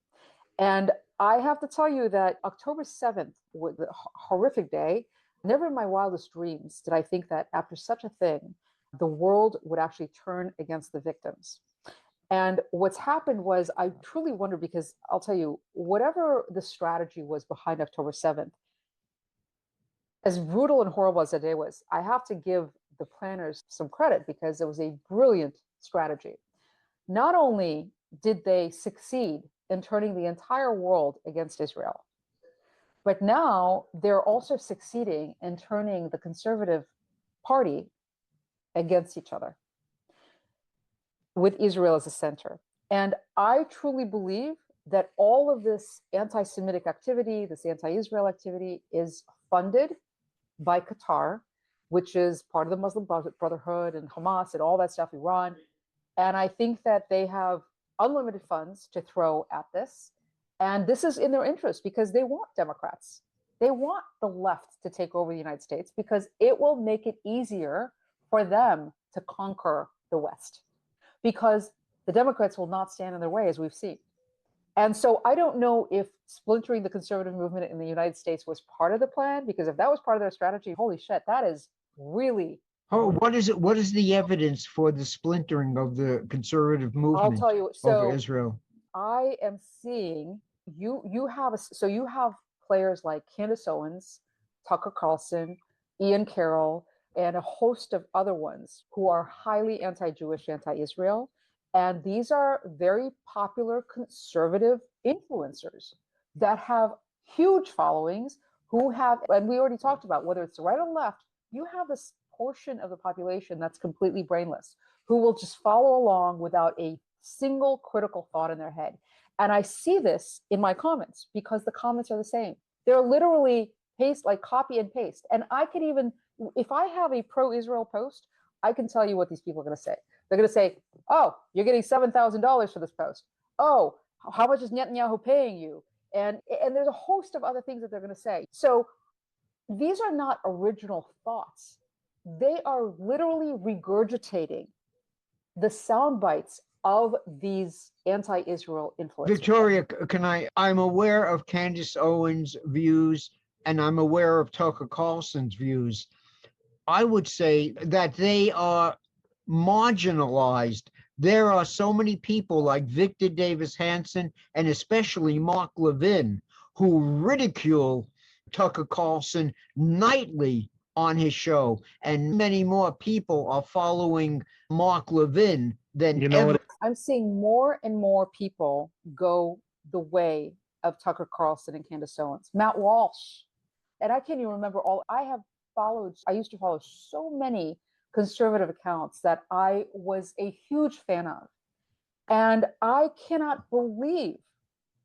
And I have to tell you that October 7th was a horrific day. Never in my wildest dreams did I think that after such a thing, the world would actually turn against the victims. And what's happened was I truly wonder, because I'll tell you, whatever the strategy was behind October 7th, as brutal and horrible as the day was, I have to give the planners some credit because it was a brilliant strategy. Not only did they succeed in turning the entire world against Israel, but now they're also succeeding in turning the conservative party against each other, with Israel as a center. And I truly believe that all of this anti-Semitic activity, this anti-Israel activity, is funded by Qatar, which is part of the Muslim Brotherhood and Hamas and all that stuff, Iran. And I think that they have unlimited funds to throw at this. And this is in their interest because they want Democrats. They want the left to take over the United States because it will make it easier for them to conquer the West, because the Democrats will not stand in their way, as we've seen. And so I don't know if splintering the conservative movement in the United States was part of the plan, because if that was part of their strategy, holy shit, that is really. Oh, what is it? What is the evidence for the splintering of the conservative I'll movement tell you. over So Israel? I am seeing you have you have players like Candace Owens, Tucker Carlson, Ian Carroll, and a host of other ones who are highly anti-Jewish, anti-Israel. And these are very popular conservative influencers that have huge followings, who have, and we already talked about whether it's the right or the left, you have this portion of the population that's completely brainless, who will just follow along without a single critical thought in their head. And I see this in my comments because the comments are the same. They're literally paste, like copy and paste. And I can even, if I have a pro-Israel post, I can tell you what these people are going to say. They're going to say, oh, you're getting $7,000 for this post. Oh, how much is Netanyahu paying you? And there's a host of other things that they're going to say. So these are not original thoughts. They are literally regurgitating the sound bites of these anti-Israel influencers. Victoria, I'm aware of Candace Owens' views and I'm aware of Tucker Carlson's views. I would say that they are marginalized. There are so many people like Victor Davis Hanson and especially Mark Levin who ridicule Tucker Carlson nightly on his show, and many more people are following Mark Levin than ever. I'm seeing more and more people go the way of Tucker Carlson and Candace Owens, Matt Walsh, and I can't even remember all. I used to follow so many conservative accounts that I was a huge fan of. And I cannot believe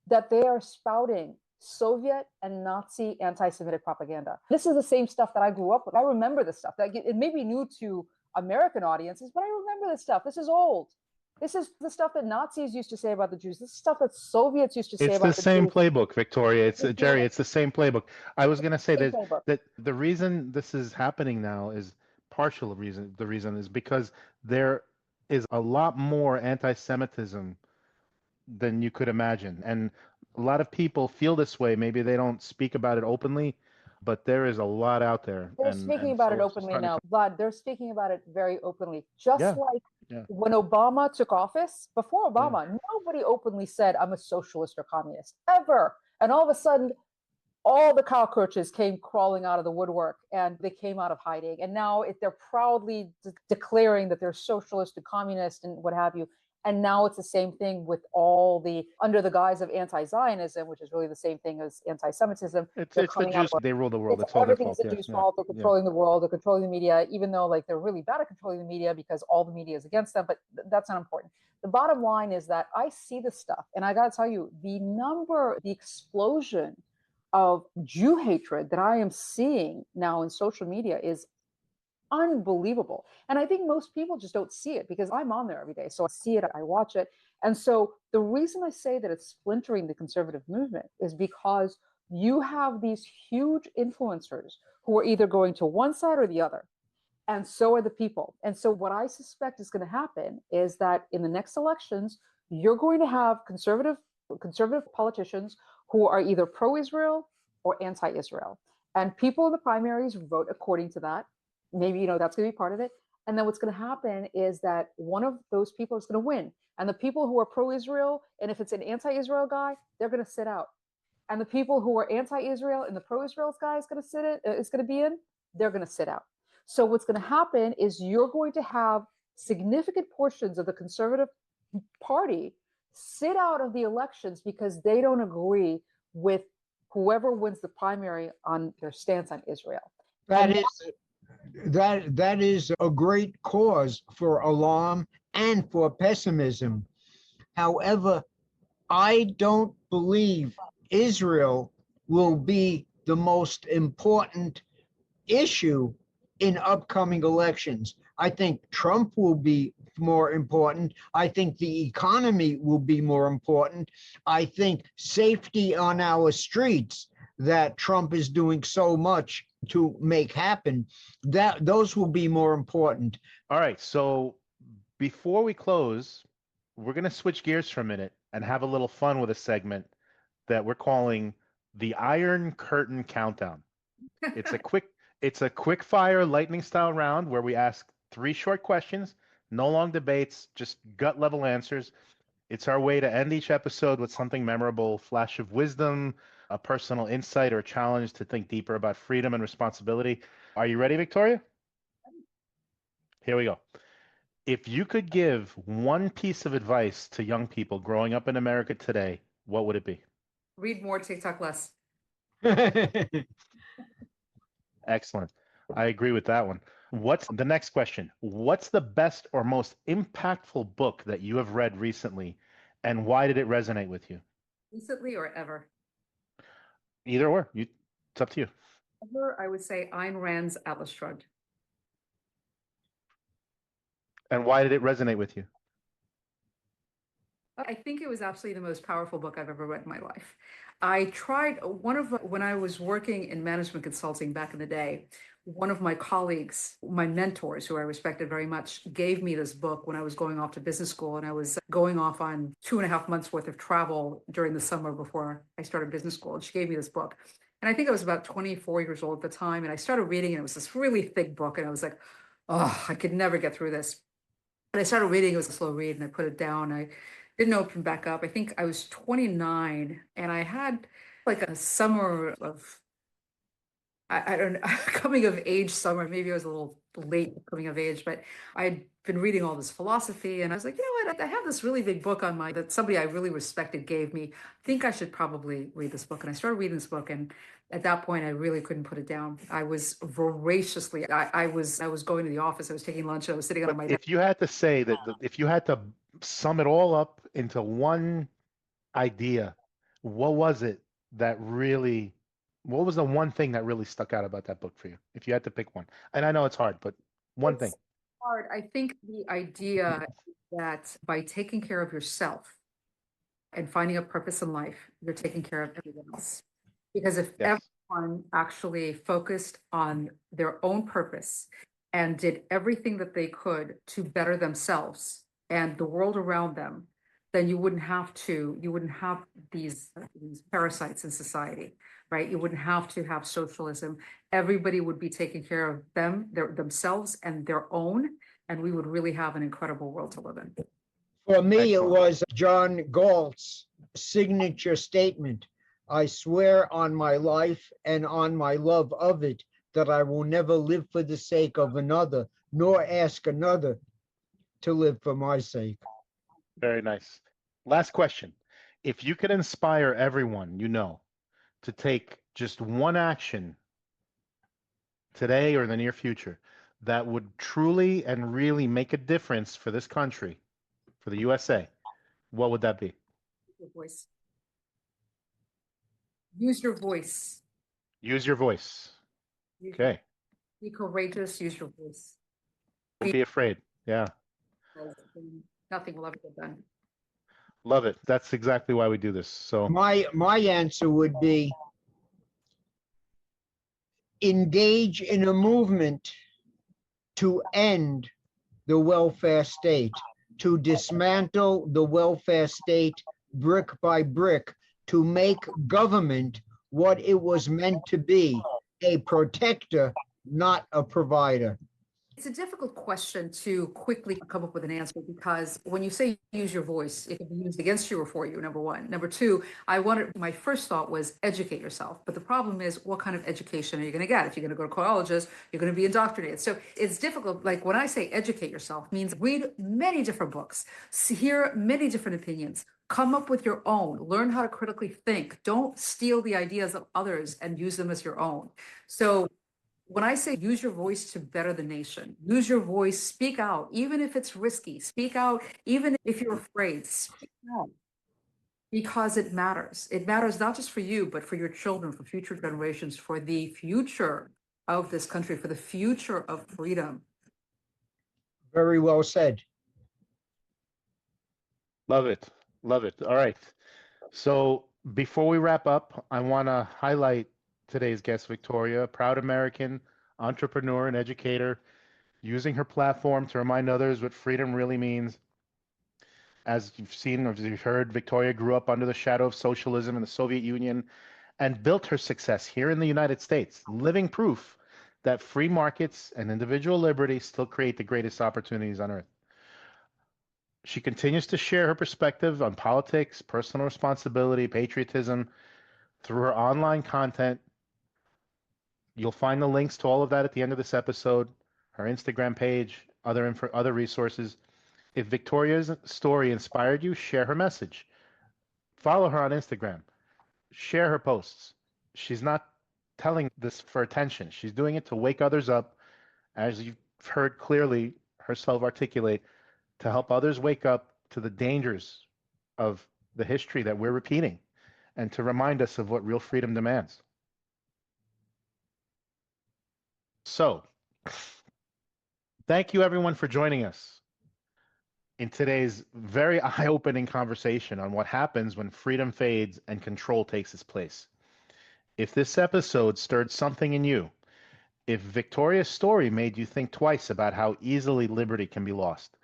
that they are spouting Soviet and Nazi anti-Semitic propaganda. This is the same stuff that I grew up with. I remember this stuff. It may be new to American audiences, but I remember this stuff. This is old. This is the stuff that Nazis used to say about the Jews. This is stuff that Soviets used to say about the Jews. It's the same playbook, Victoria. Jerry, it's the same playbook. I was going to say that the reason this is happening now is partial reason. The reason is because there is a lot more anti-Semitism than you could imagine. And a lot of people feel this way. Maybe they don't speak about it openly, but there is a lot out there. They're speaking about it openly now. Vlad, they're speaking about it very openly. When Obama took office, before Obama, nobody openly said, I'm a socialist or communist, ever. And all of a sudden, all the cockroaches came crawling out of the woodwork and they came out of hiding. And now they're proudly declaring that they're socialist and communist and what have you. And now it's the same thing with all under the guise of anti-Zionism, which is really the same thing as anti-Semitism. It's the Jews, they rule the world. It's all their fault. Everything's the Jews' fault. They're controlling the world. They're controlling the media, even though like they're really bad at controlling the media because all the media is against them. But that's not important. The bottom line is that I see this stuff, and I got to tell you, the explosion of Jew hatred that I am seeing now in social media is unbelievable. And I think most people just don't see it because I'm on there every day. So I see it, I watch it. And so the reason I say that it's splintering the conservative movement is because you have these huge influencers who are either going to one side or the other. And so are the people. And so what I suspect is going to happen is that in the next elections, you're going to have conservative politicians who are either pro-Israel or anti-Israel. And people in the primaries vote according to that. Maybe, that's going to be part of it. And then what's going to happen is that one of those people is going to win. And the people who are pro-Israel, and if it's an anti-Israel guy, they're going to sit out. And the people who are anti-Israel and the pro-Israel guy is going to be in, they're going to sit out. So what's going to happen is you're going to have significant portions of the conservative party sit out of the elections because they don't agree with whoever wins the primary on their stance on Israel. That is a great cause for alarm and for pessimism. However, I don't believe Israel will be the most important issue in upcoming elections. I think Trump will be more important. I think the economy will be more important. I think safety on our streets that Trump is doing so much to make happen, that those will be more important. All right. So before we close, we're going to switch gears for a minute and have a little fun with a segment that we're calling the Iron Curtain Countdown. It's a quick fire lightning style round where we ask 3 short questions, no long debates, just gut level answers. It's our way to end each episode with something memorable, flash of wisdom, a personal insight, or a challenge to think deeper about freedom and responsibility. Are you ready, Victoria? Here we go. If you could give one piece of advice to young people growing up in America today, what would it be? Read more, TikTok less. Excellent. I agree with that one. What's the next question? What's the best or most impactful book that you have read recently, and why did it resonate with you? Recently or ever? Either or. It's up to you. Ever, I would say Ayn Rand's Atlas Shrugged. And why did it resonate with you? I think it was absolutely the most powerful book I've ever read in my life. When I was working in management consulting back in the day, one of my colleagues, my mentors, who I respected very much, gave me this book when I was going off to business school, and I was going off on 2.5 months worth of travel during the summer before I started business school. And she gave me this book. And I think I was about 24 years old at the time. And I started reading, and it was this really thick book. And I was like, oh, I could never get through this. And I started reading, it was a slow read, and I put it down. I didn't open back up. I think I was 29, and I had like a summer of, I don't know, coming of age summer. Maybe I was a little late coming of age, but I'd been reading all this philosophy, and I was like, you know what? I have this really big book that somebody I really respected gave me. I think I should probably read this book. And I started reading this book, and at that point, I really couldn't put it down. I was voraciously, I was going to the office, I was taking lunch, I was sitting on my desk. If you had to say that, if you had to sum it all up into one idea, what was the one thing that really stuck out about that book for you? If you had to pick one, and I know it's hard, but one thing. Hard. I think the idea that by taking care of yourself and finding a purpose in life, you're taking care of everyone else. Because if everyone actually focused on their own purpose and did everything that they could to better themselves and the world around them, then you wouldn't have these parasites in society, right? You wouldn't have to have socialism. Everybody would be taking care of themselves and their own, and we would really have an incredible world to live in. For me, it was John Galt's signature statement. I swear on my life and on my love of it that I will never live for the sake of another, nor ask another to live for my sake. Very nice. Last question. If you could inspire everyone you know to take just one action today or in the near future that would truly and really make a difference for this country, for the USA, what would that be? Your voice. Use your voice. Use your voice. Okay. Be courageous. Use your voice. Don't be afraid. Yeah. Nothing will ever get done. Love it. That's exactly why we do this. So my answer would be engage in a movement to end the welfare state, to dismantle the welfare state brick by brick, to make government what it was meant to be, a protector, not a provider. It's a difficult question to quickly come up with an answer because when you say use your voice, it can be used against you or for you, number one. Number two, my first thought was educate yourself. But the problem is, what kind of education are you going to get? If you're going to go to colleges, you're going to be indoctrinated. So it's difficult. Like when I say educate yourself, means read many different books, hear many different opinions, come up with your own, learn how to critically think. Don't steal the ideas of others and use them as your own. So when I say use your voice to better the nation, use your voice, speak out, even if it's risky, speak out, even if you're afraid, speak out because it matters. It matters not just for you, but for your children, for future generations, for the future of this country, for the future of freedom. Very well said. Love it. Love it. All right. So before we wrap up, I want to highlight today's guest, Victoria, a proud American entrepreneur and educator, using her platform to remind others what freedom really means. As you've seen, or as you've heard, Victoria grew up under the shadow of socialism in the Soviet Union and built her success here in the United States, living proof that free markets and individual liberty still create the greatest opportunities on earth. She continues to share her perspective on politics, personal responsibility, patriotism through her online content. You'll find the links to all of that at the end of this episode, her Instagram page, other resources. If Victoria's story inspired you, share her message. Follow her on Instagram. Share her posts. She's not telling this for attention. She's doing it to wake others up, as you've heard clearly herself articulate, to help others wake up to the dangers of the history that we're repeating and to remind us of what real freedom demands. So, thank you everyone for joining us in today's very eye-opening conversation on what happens when freedom fades and control takes its place. If this episode stirred something in you, if Victoria's story made you think twice about how easily liberty can be lost,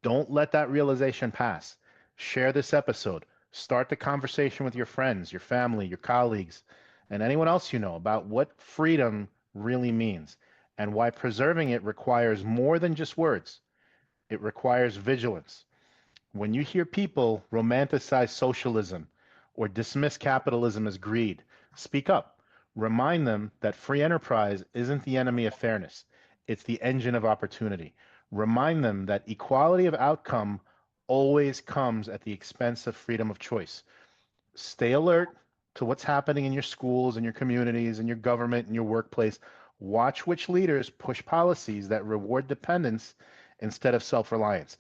don't let that realization pass. Share this episode. Start the conversation with your friends, your family, your colleagues, and anyone else you know about what freedom really means and why preserving it requires more than just words. It requires vigilance. When you hear people romanticize socialism or dismiss capitalism as greed, speak up. Remind them that free enterprise isn't the enemy of fairness. It's the engine of opportunity. Remind them that equality of outcome always comes at the expense of freedom of choice. Stay alert to what's happening in your schools and your communities and your government and your workplace. Watch which leaders push policies that reward dependence instead of self-reliance.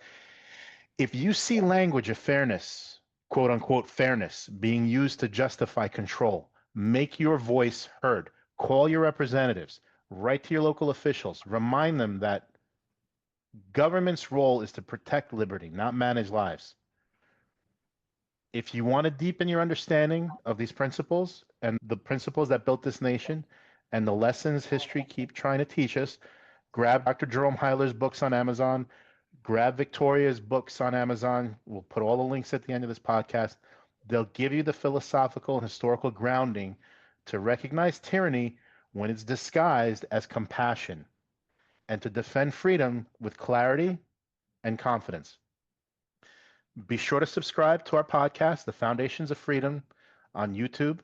If you see language of fairness, quote unquote fairness, being used to justify control, make your voice heard. Call your representatives. Write to your local officials. Remind them that government's role is to protect liberty, not manage lives. If you want to deepen your understanding of these principles and the principles that built this nation and the lessons history keep trying to teach us, grab Dr. Jerome Huyler's books on Amazon. Grab Victoria's books on Amazon. We'll put all the links at the end of this podcast. They'll give you the philosophical and historical grounding to recognize tyranny when it's disguised as compassion and to defend freedom with clarity and confidence. Be sure to subscribe to our podcast, The Foundations of Freedom, on YouTube,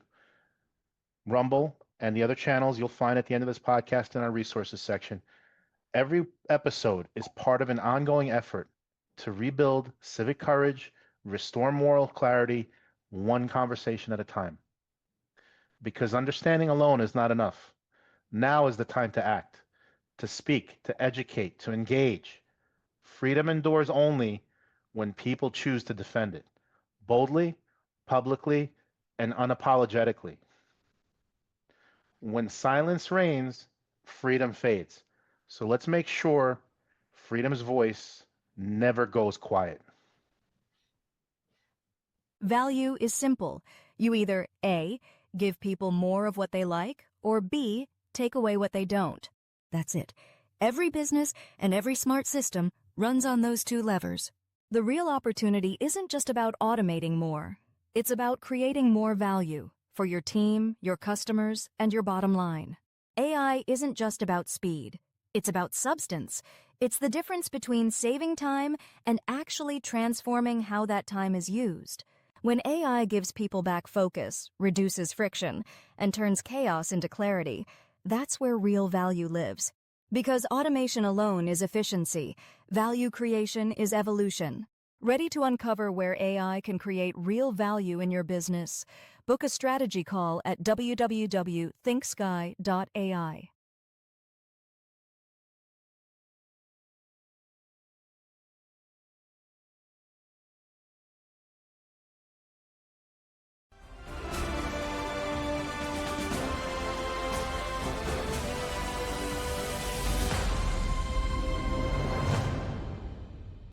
Rumble, and the other channels you'll find at the end of this podcast in our resources section. Every episode is part of an ongoing effort to rebuild civic courage, restore moral clarity, one conversation at a time. Because understanding alone is not enough. Now is the time to act, to speak, to educate, to engage. Freedom endures only when people choose to defend it, boldly, publicly, and unapologetically. When silence reigns, freedom fades. So let's make sure freedom's voice never goes quiet. Value is simple. You either A, give people more of what they like, or B, take away what they don't. That's it. Every business and every smart system runs on those two levers. The real opportunity isn't just about automating more. It's about creating more value for your team, your customers, and your bottom line. AI isn't just about speed. It's about substance. It's the difference between saving time and actually transforming how that time is used. When AI gives people back focus, reduces friction, and turns chaos into clarity, that's where real value lives. Because automation alone is efficiency, value creation is evolution. Ready to uncover where AI can create real value in your business? Book a strategy call at www.thinksky.ai.